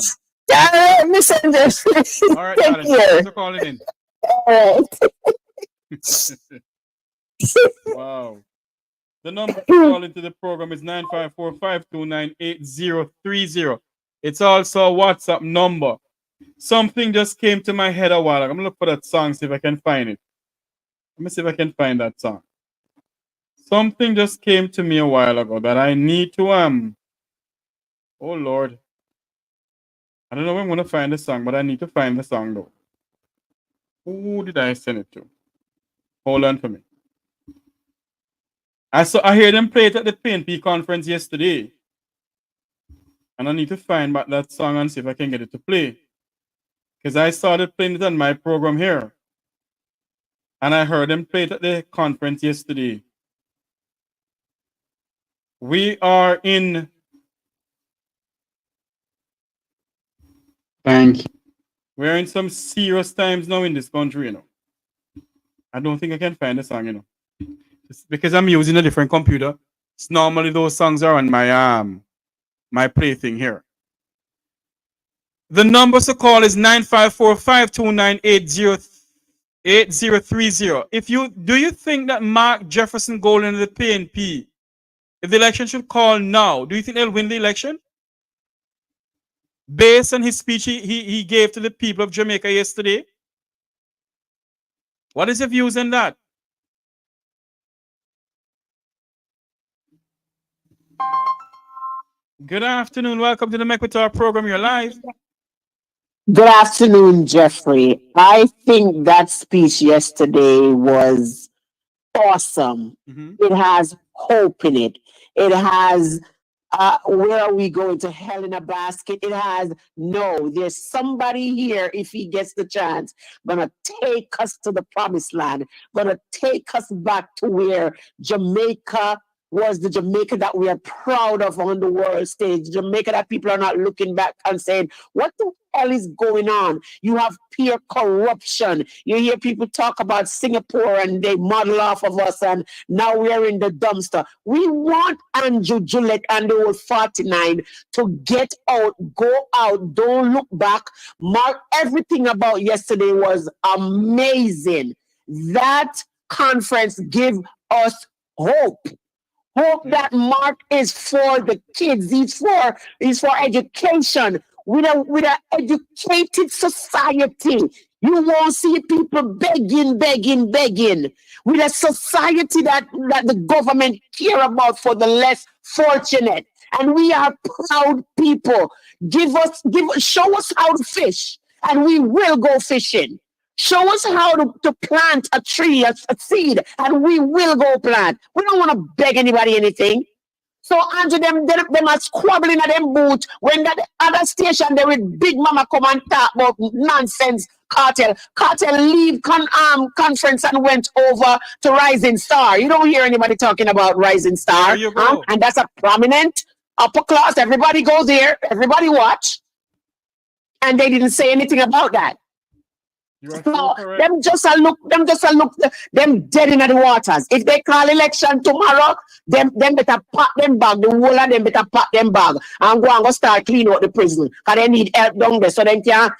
Mr. Jeffrey, All right, take darling. care. Thanks for calling in. All right. Wow. The number to call into the program is 954-529-8030. It's also a WhatsApp number. Something just came to my head a while ago. I'm gonna look for that song, see if I can find it. Let me see if I can find that song. Something just came to me a while ago that I need to oh Lord. I don't know when I'm gonna find the song, but I need to find the song though. Who did I send it to? Hold on for me. I hear them play it at the PNP conference yesterday. And I need to find back that song and see if I can get it to play. Because I started playing it on my program here. And I heard them play it at the conference yesterday. We are in... Thank you. We're in some serious times now in this country, you know. I don't think I can find the song, you know. It's because I'm using a different computer. It's normally those songs are on my my plaything here. The number to call is 954-529-8030. Do you think that Mark Jefferson Golden and the PNP, if the election should call now, do you think they'll win the election? Based on his speech he gave to the people of Jamaica yesterday? What is your views on that? Good afternoon. Welcome to the Mequitar program. You're live. Good afternoon, Jeffrey. I think that speech yesterday was awesome. It has hope in it. It has where are we going, to hell in a basket? It has no, there's somebody here, if he gets the chance, gonna take us to the promised land, gonna take us back to where Jamaica was the Jamaica that we are proud of on the world stage. Jamaica that people are not looking back and saying, what the hell is going on? You have peer corruption. You hear people talk about Singapore and they model off of us, and now we're in the dumpster. We want Andrew Gillett and the old 49 to get out, go out, don't look back. Mark, everything about yesterday was amazing. That conference give us hope. Hope that Mark is for the kids. He's for education. With a educated society, you won't see people begging. With a society that the government care about for the less fortunate. And we are proud people. Show us how to fish, and we will go fishing. Show us how to plant a tree, a seed, and we will go plant. We don't want to beg anybody anything. So Andrew, them are squabbling at them boot when that other station there with Big Mama come and talk about nonsense. Cartel leave conference and went over to Rising Star. You don't hear anybody talking about Rising Star. There you go. And that's a prominent upper class. Everybody go there. Everybody watch. And they didn't say anything about that. So them just a look, them dead in the waters. If they call election tomorrow, them better pack them bag, the whole of them better pack them bag and go start clean out the prison. Because they need help down there so they can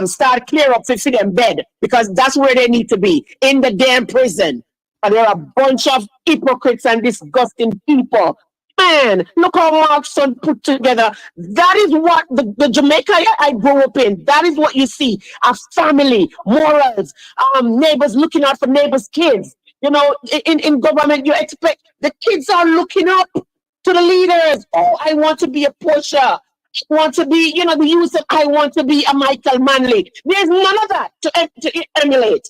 start clear up for them bed. Because that's where they need to be, in the damn prison. And there are a bunch of hypocrites and disgusting people. Man, look how Mark's son put together. That is what the Jamaica I grew up in. That is what you see. A family, morals, neighbors looking out for neighbors' kids. You know, in government, you expect the kids are looking up to the leaders. Oh, I want to be a Portia. I want to be, the youth of I want to be a Michael Manley. There's none of that to emulate.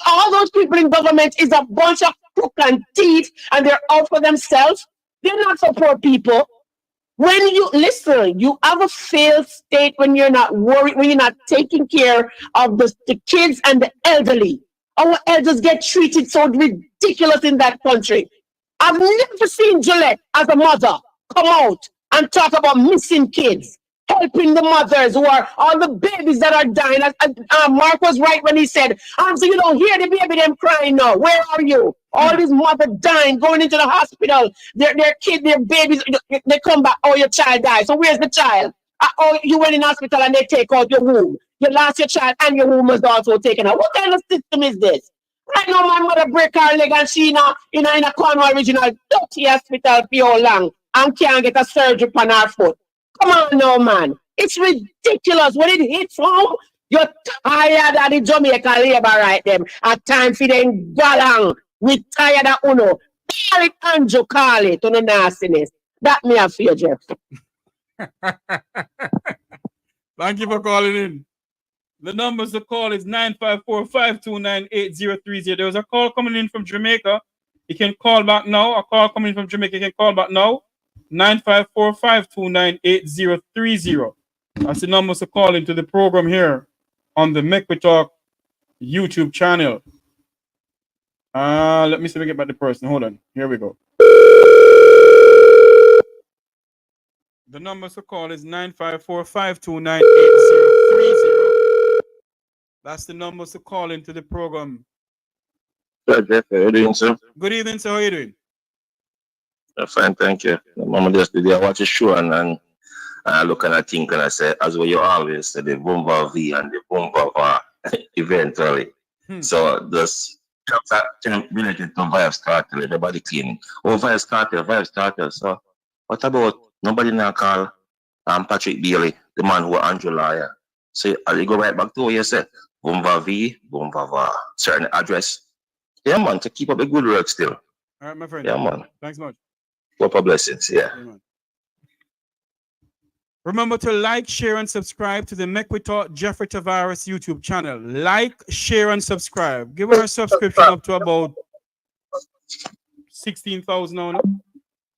All those people in government is a bunch of crook and thief, and they're out for themselves. They're not for poor people. When you listen, you have a failed state when you're not worried, when you're not taking care of the kids and the elderly. Our elders get treated so ridiculous in that country. I've never seen Gillette as a mother come out and talk about missing kids. helping the mothers who are all the babies that are dying. Mark was right when he said, so you don't hear the baby them crying now. Where are you? All these mothers dying, going into the hospital. Their kids, their babies, they come back. Oh, your child died. So where's the child? Oh, you went in hospital and they take out your womb. You lost your child and your womb was also taken out. What kind of system is this? Right now, my mother break her leg and she in a Cornwall Regional dirty hospital for how long and can't get a surgery on her foot. Come on now, man. It's ridiculous. When it hits home, you're tired of the Jamaican labor right them. At time for them galang. We tired of Uno. Call it Andrew, call it on the nastiness. That me a fear, Jeff. Thank you for calling in. The numbers to call is 954-529-8030. There was a call coming in from Jamaica. You can call back now. A call coming in from Jamaica. You can call back now. 954-529-8030. That's the numbers to call into the program here on the Make We Talk YouTube channel. Let me see if I get back the person. Hold on. Here we go. The numbers to call is 954-529-8030. That's the numbers to call into the program. Good, Jeff. How are you doing, sir? Good evening, sir. How are you doing? Fine, thank you. Mama just did I watch a show and I look and I think and I say, as well you always say, the Bumba V and the Bumba eventually. So this related to Vybz Kartel, everybody cleaning. Oh, Vybz Kartel. So what about nobody now call Patrick Bailey, the man who Andrew lawyer? So you go right back to what you said. Bumba V, Bumba Va. Certain address. Yeah, man, to keep up a good work still. All right, my friend. Yeah, man. Thanks much. Proper blessings, yeah. Remember to like, share, and subscribe to the Make We Talk Jeffrey Tavares YouTube channel. Like, share, and subscribe. Give her a subscription up to about 16,000 now.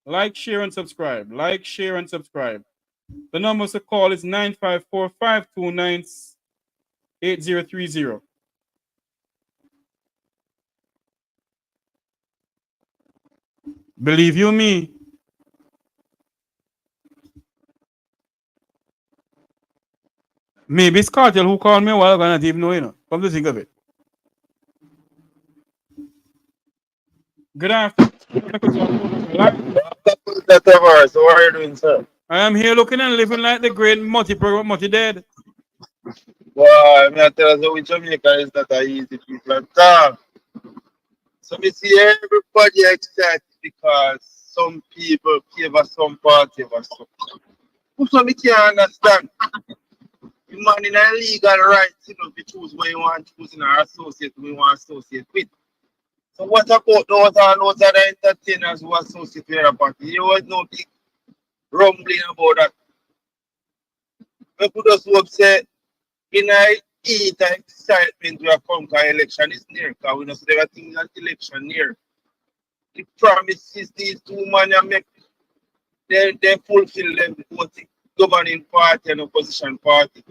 Like, share, and subscribe. Like, share, and subscribe. The numbers to call is 954-529-8030. Believe you me, maybe it's Cartel who called me a while ago and I didn't even know, you know. Come to think of it. Good afternoon. Tavares, how are you doing, sir? I am here looking and living like the great multi dead. Well, I mean, I tell you, with Jamaica is not an easy people at all. So we see everybody excited because some people favor some party or something. So we can't understand. You man in a legal right, you know, to choose where you want to choose in our associate, who you want to associate with. So what about those other entertainers who associate with a party? You was no big rumbling about that. People just hope say in a heat and excitement we have come because election is near, because we know there are things that election near. The promises these two men make, they fulfill them both the governing party and opposition party.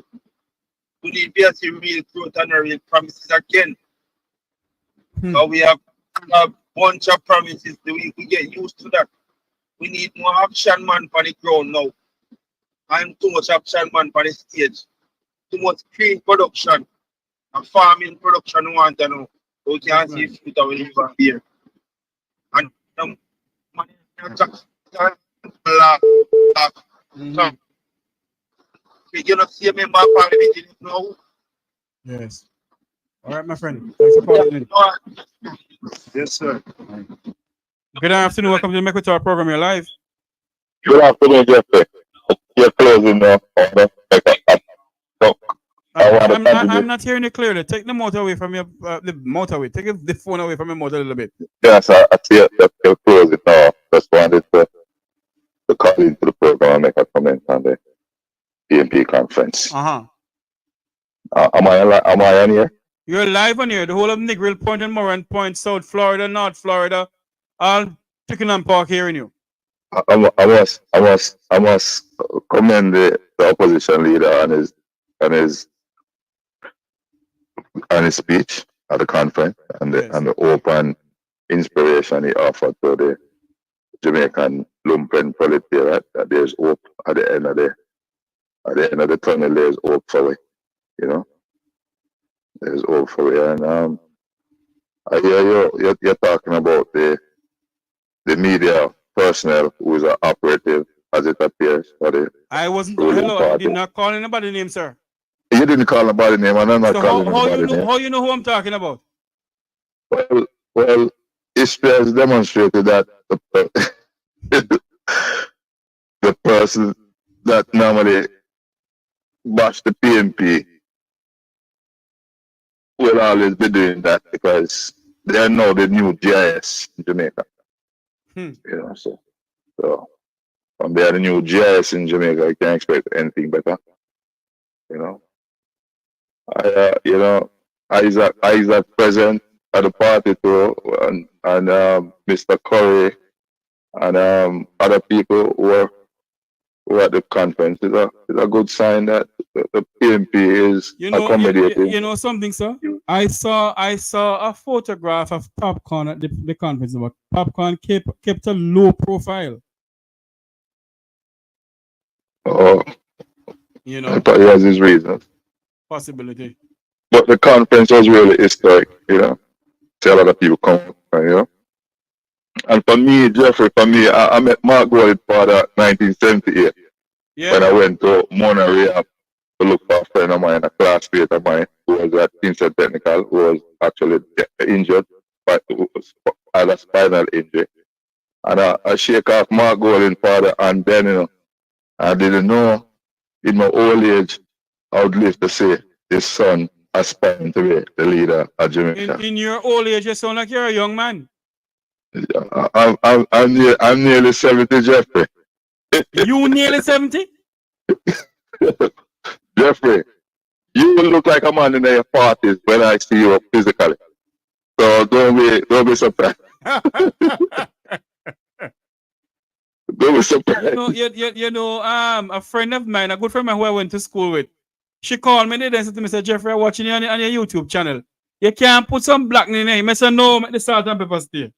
We need to see real truth and real promises again. So we have a bunch of promises. We get used to that. We need more action man for the ground now. And too much action man for the stage. Too much pre-production and farming production we want to know. So we can see if it will live here. And you know, see a member of parliament now. Yes. All right, my friend. Thanks for calling in. Yes, sir. Good afternoon. Welcome to the Make We Talk program. You're live. Good afternoon, Jeffrey. You're closing now. I'm not hearing you clearly. Take the motor away from your the motorway. Take the phone away from your motor a little bit. Yes, I see it. You're closing now. Just wanted to call into the program and make a comment on the PNP conference. Am I on here? You're live on here. The whole of Negril Point and Moran Point, South Florida, North Florida, all chicken and pork hearing you. I must commend the opposition leader on his speech at the conference and the open inspiration he offered to the Jamaican lumpen proletariat that there's hope at the end of at the end of the tunnel, there's hope for it. You know, there's hope for it. And I hear you're talking about the media personnel who is an operative, as it appears, for the I wasn't. ruling Hello, I party. did not call anybody name, sir. You didn't call nobody name, and I'm not So calling how nobody you know name. how you know who I'm talking about? Well, history has demonstrated that the person that normally bash the PNP will always be doing that because they are now the new GIS in Jamaica. You know, so from they are the new GIS in Jamaica, you can't expect anything better. You know, Isat present at the party too, and Mr. Curry and other people who are at the conference. It's a good sign that the PNP is accommodating. You know something, sir? I saw a photograph of Popcorn at the conference, but Popcorn kept a low profile. Oh, you know, I thought he has his reasons. Possibility. But the conference was really historic, you know. See a lot of people come, you know. And for me, Jeffrey, I met Mark Gold's father 1978 when I went to Mona Rehab to look for a friend of mine, a classmate of mine who was at Kingston Technical, who was actually injured, but had a spinal injury. And I shake off Mark Gold's father, and then, you know, I didn't know in my old age I would live to see his son aspiring to be the leader of Jamaica. In your old age, you sound like you're a young man. I'm nearly 70, Jeffrey. You nearly 70? Jeffrey, you will look like a man in your 40s when I see you physically. So don't be surprised. Don't be surprised. You know, a friend of mine, a good friend of mine who I went to school with, she called me and said to me, "Mr. Jeffrey, I'm watching you on your YouTube channel. You can't put some black in your name." I said, "No, make the salt and pepper stay."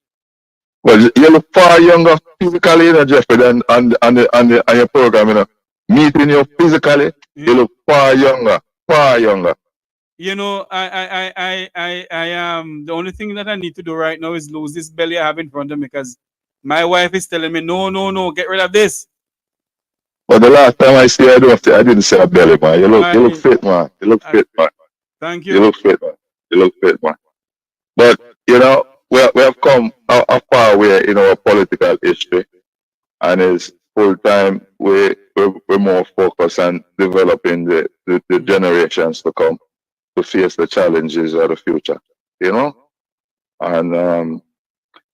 Well, you look far younger physically, you know, Jeffrey, than on your program, you know. Meeting you physically, you look far younger, far younger. You know, I the only thing that I need to do right now is lose this belly I have in front of me, because my wife is telling me, no, get rid of this. But the last time I see you, I didn't see a belly, man. You look fit, man. You look fit, man. Thank you. You look fit, man. You look fit, man. But, you know, we have come a far way in our political history, and it's full time we're more focused on developing the generations to come to face the challenges of the future, you know? And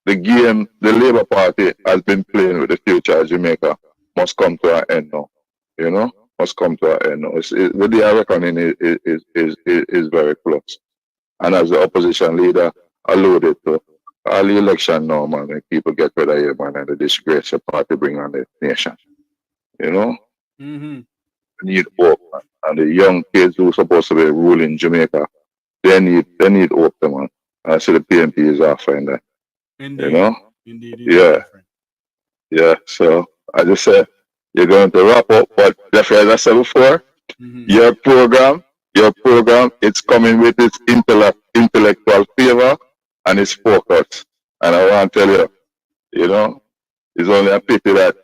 the game the Labour Party has been playing with the future of Jamaica must come to an end now, you know? Must come to an end now. The day of reckoning is very close. And as the opposition leader alluded to, all the election now, man, when people get rid of you, man, and the disgrace the party bring on the nation. You know? Need hope, man. And the young kids who are supposed to be ruling Jamaica, they need hope, man. And I see the PNP is offering that. Indeed. You know? Indeed. Yeah. Yeah. So I just said you're going to wrap up, but Jeffrey, as I said before, your program, it's coming with its intellectual favor and its focus. And I want to tell you, you know, it's only a pity that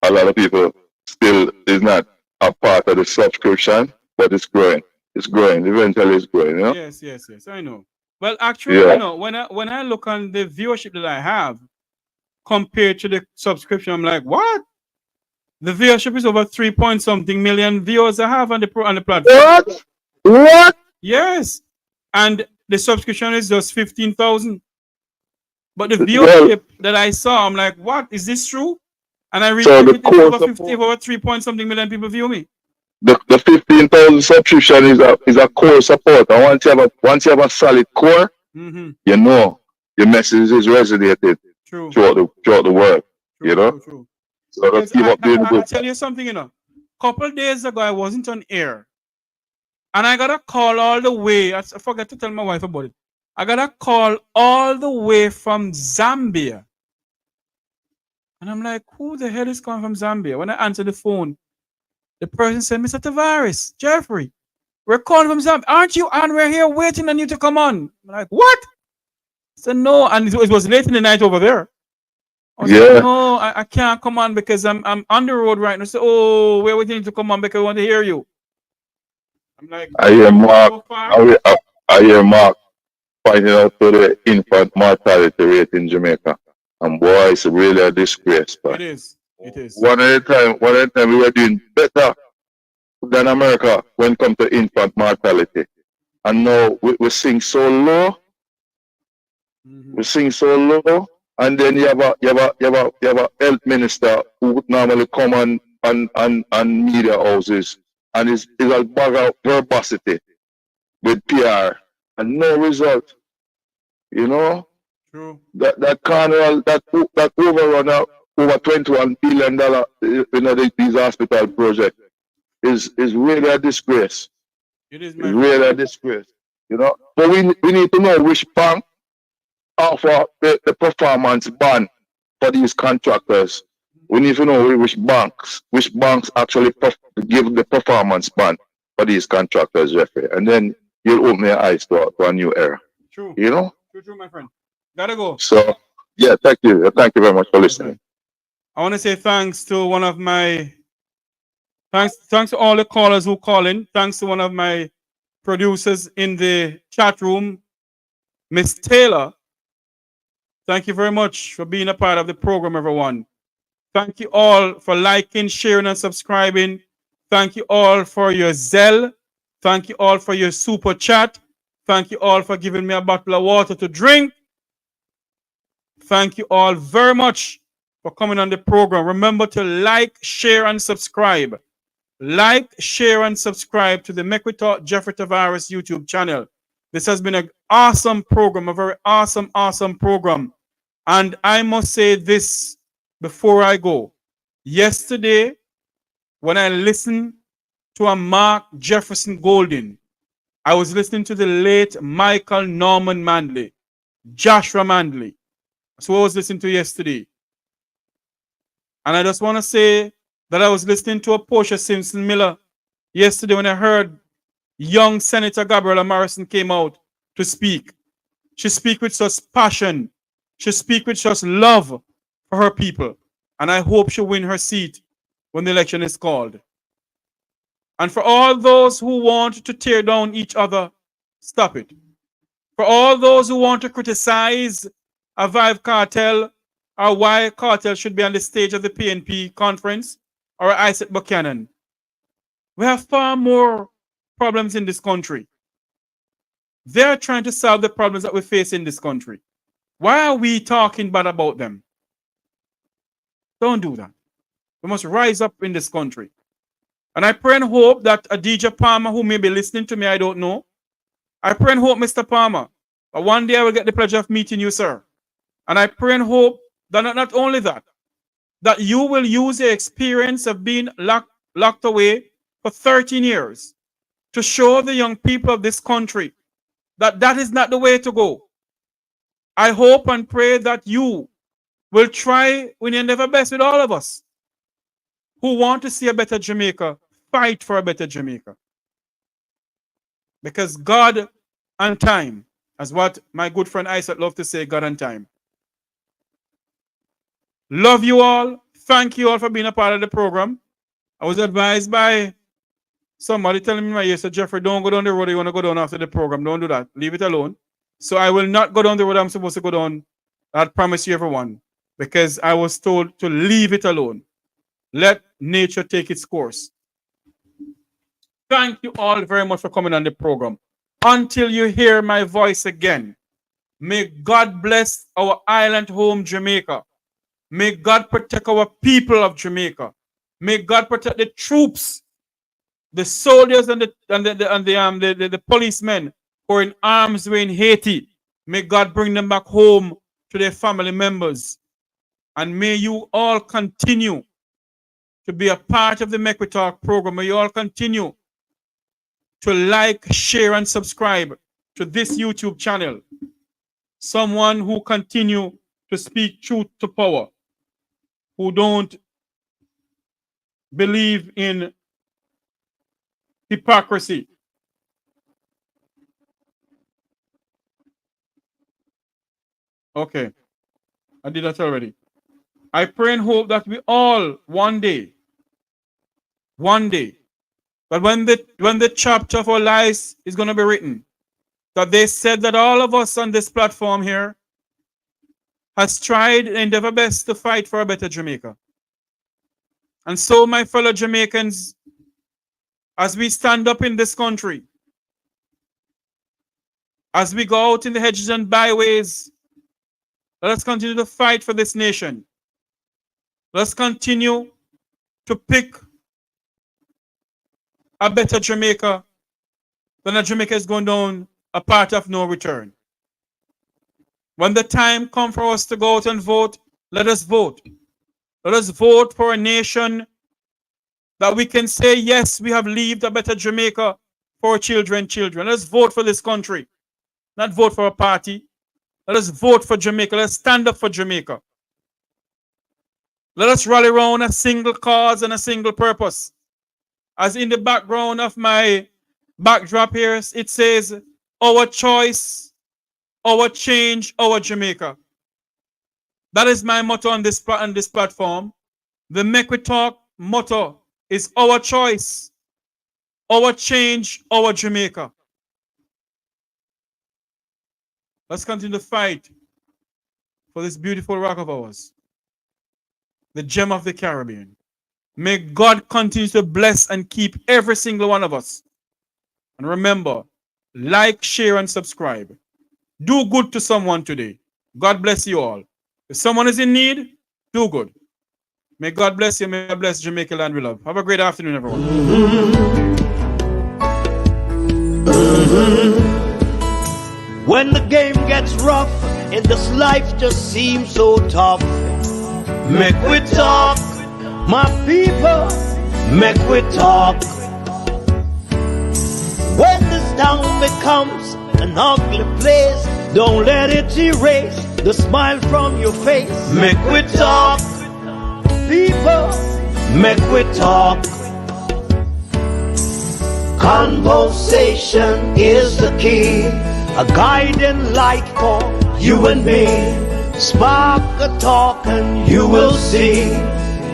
a lot of people still is not a part of the subscription, but it's growing. It's growing. Eventually it's growing, you know? Yes, I know. Well, actually, you know, when I look on the viewership that I have compared to the subscription, I'm like, what? The viewership is over 3-point-something million viewers I have on the platform. What? Yes. And the subscription is just 15,000. But the viewership that I saw, I'm like, what? Is this true? And I read over 3-point-something million people view me. The 15,000 subscription is a core support. And once you have a solid core, you know your message is resonated throughout the world. You know? So let's keep up doing good. I'll tell you something, you know. A couple days ago, I wasn't on air. And I got a call all the way. I forgot to tell my wife about it. I got a call all the way from Zambia. And I'm like, who the hell is calling from Zambia? When I answer the phone, The person said, Mr. Tavares, Jeffrey, we're calling from Zambia. Aren't you on? We're here waiting on you to come on. I'm like, what? I said, no. And it was late in the night over there. I was like, no, I can't come on because I'm on the road right now. So, oh, we're waiting to come on because we want to hear you. I'm like, I hear Mark. I hear Mark pointing out to the infant mortality rate in Jamaica. And boy, it's really a disgrace. But it is. It is. One at a time we were doing better than America when it comes to infant mortality. And now we sing so low. We sing so low. And then you have a health minister who would normally come on media houses and is a bag of verbosity with PR and no result. You know? True. That carnival that overrun over $21 billion these hospital project is really a disgrace. It is really a disgrace. You know? But we need to know which bank offer the performance ban for these contractors. We need to know which banks actually give the performance ban for these contractors, Jeffrey. And then you'll open your eyes to a new era. True. You know? True, my friend. Gotta go. So, yeah, thank you. Thank you very much for listening. I want to say thanks to one of my thanks to all the callers who call in. Thanks to one of my producers in the chat room, Miss Taylor. Thank you very much for being a part of the program, everyone. Thank you all for liking, sharing, and subscribing. Thank you all for your zeal. Thank you all for your super chat. Thank you all for giving me a bottle of water to drink. Thank you all very much for coming on the program. Remember to like, share, and subscribe. Like, share, and subscribe to the Make We Talk Jeffrey Tavares YouTube channel. This has been an awesome program, a very awesome program. And I must say this before I go. Yesterday, when I listened to a Mark Jefferson Golden, I was listening to the late Michael Norman Manley, Joshua Manley. That's what I was listening to yesterday. And I just want to say that I was listening to a Portia Simpson Miller yesterday when I heard young Senator Gabriella Morrison came out to speak. She speak with such passion. She speak with such love for her people. And I hope she'll win her seat when the election is called. And for all those who want to tear down each other, stop it. For all those who want to criticize a Vybz Kartel or why Cartel should be on the stage of the PNP conference or Isat Buchanan, we have far more problems in this country. They're trying to solve the problems that we face in this country. Why are we talking bad about them? Don't do that. We must rise up in this country. And I pray and hope that Adija Palmer, who may be listening to me, I don't know. I pray and hope, Mr. Palmer, that one day I will get the pleasure of meeting you, sir. And I pray and hope that not only that you will use your experience of being locked away for 13 years to show the young people of this country that that is not the way to go. I hope and pray that you will try when you endeavor best with all of us who want to see a better Jamaica, fight for a better Jamaica. Because God and time, as what my good friend Isat loved to say, God and time. Love you all. Thank you all for being a part of the program. I was advised by somebody telling me in my ear, said, Jeffrey, don't go down the road you want to go down after the program. Don't do that. Leave it alone. So I will not go down the road I'm supposed to go down. I promise you, everyone. Because I was told to leave it alone. Let nature take its course. Thank you all very much for coming on the program. Until you hear my voice again, may God bless our island home, Jamaica. May God protect our people of Jamaica. May God protect the troops, the soldiers, and the policemen who are in arms way in Haiti. May God bring them back home to their family members. And may you all continue to be a part of the Make We Talk program. May you all continue to like, share, and subscribe to this YouTube channel. Someone who continue to speak truth to power, who don't believe in hypocrisy. Okay, I did that already. I pray and hope that we all one day, that when the chapter of our lives is going to be written, that they said that all of us on this platform here has tried and endeavor best to fight for a better Jamaica. And so, my fellow Jamaicans, as we stand up in this country, as we go out in the hedges and byways, let us continue to fight for this nation. Let us continue to pick a better Jamaica than a Jamaica is going down a path of no return. When the time comes for us to go out and vote, let us vote. Let us vote for a nation that we can say, yes, we have lived a better Jamaica for our children. Let us vote for this country, not vote for a party. Let us vote for Jamaica. Let us stand up for Jamaica. Let us rally around a single cause and a single purpose. As in the background of my backdrop here, it says, our choice, our change, our Jamaica. That is my motto on this platform. The Make We Talk motto is our choice, our change, our Jamaica. Let's continue to fight for this beautiful rock of ours, the gem of the Caribbean. May God continue to bless and keep every single one of us. And remember, like, share, and subscribe. Do good to someone today. God bless you all. If someone is in need, do good. May God bless you. May God bless Jamaica land we love. Have a great afternoon, everyone. When the game gets rough and this life just seems so tough, make we talk, my people, make we talk. When this town becomes an ugly place, don't let it erase the smile from your face. Make we talk, people, make we talk. Conversation is the key, a guiding light for you and me. Spark a talk and you will see.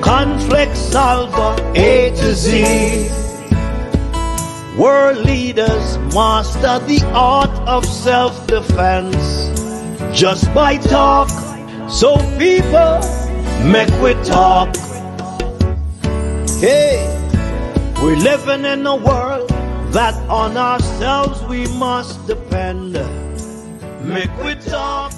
Conflict solver A to Z. World leaders master the art of self-defense just by talk. So people, make we talk. Hey, we're living in a world that on ourselves we must depend. Make we talk.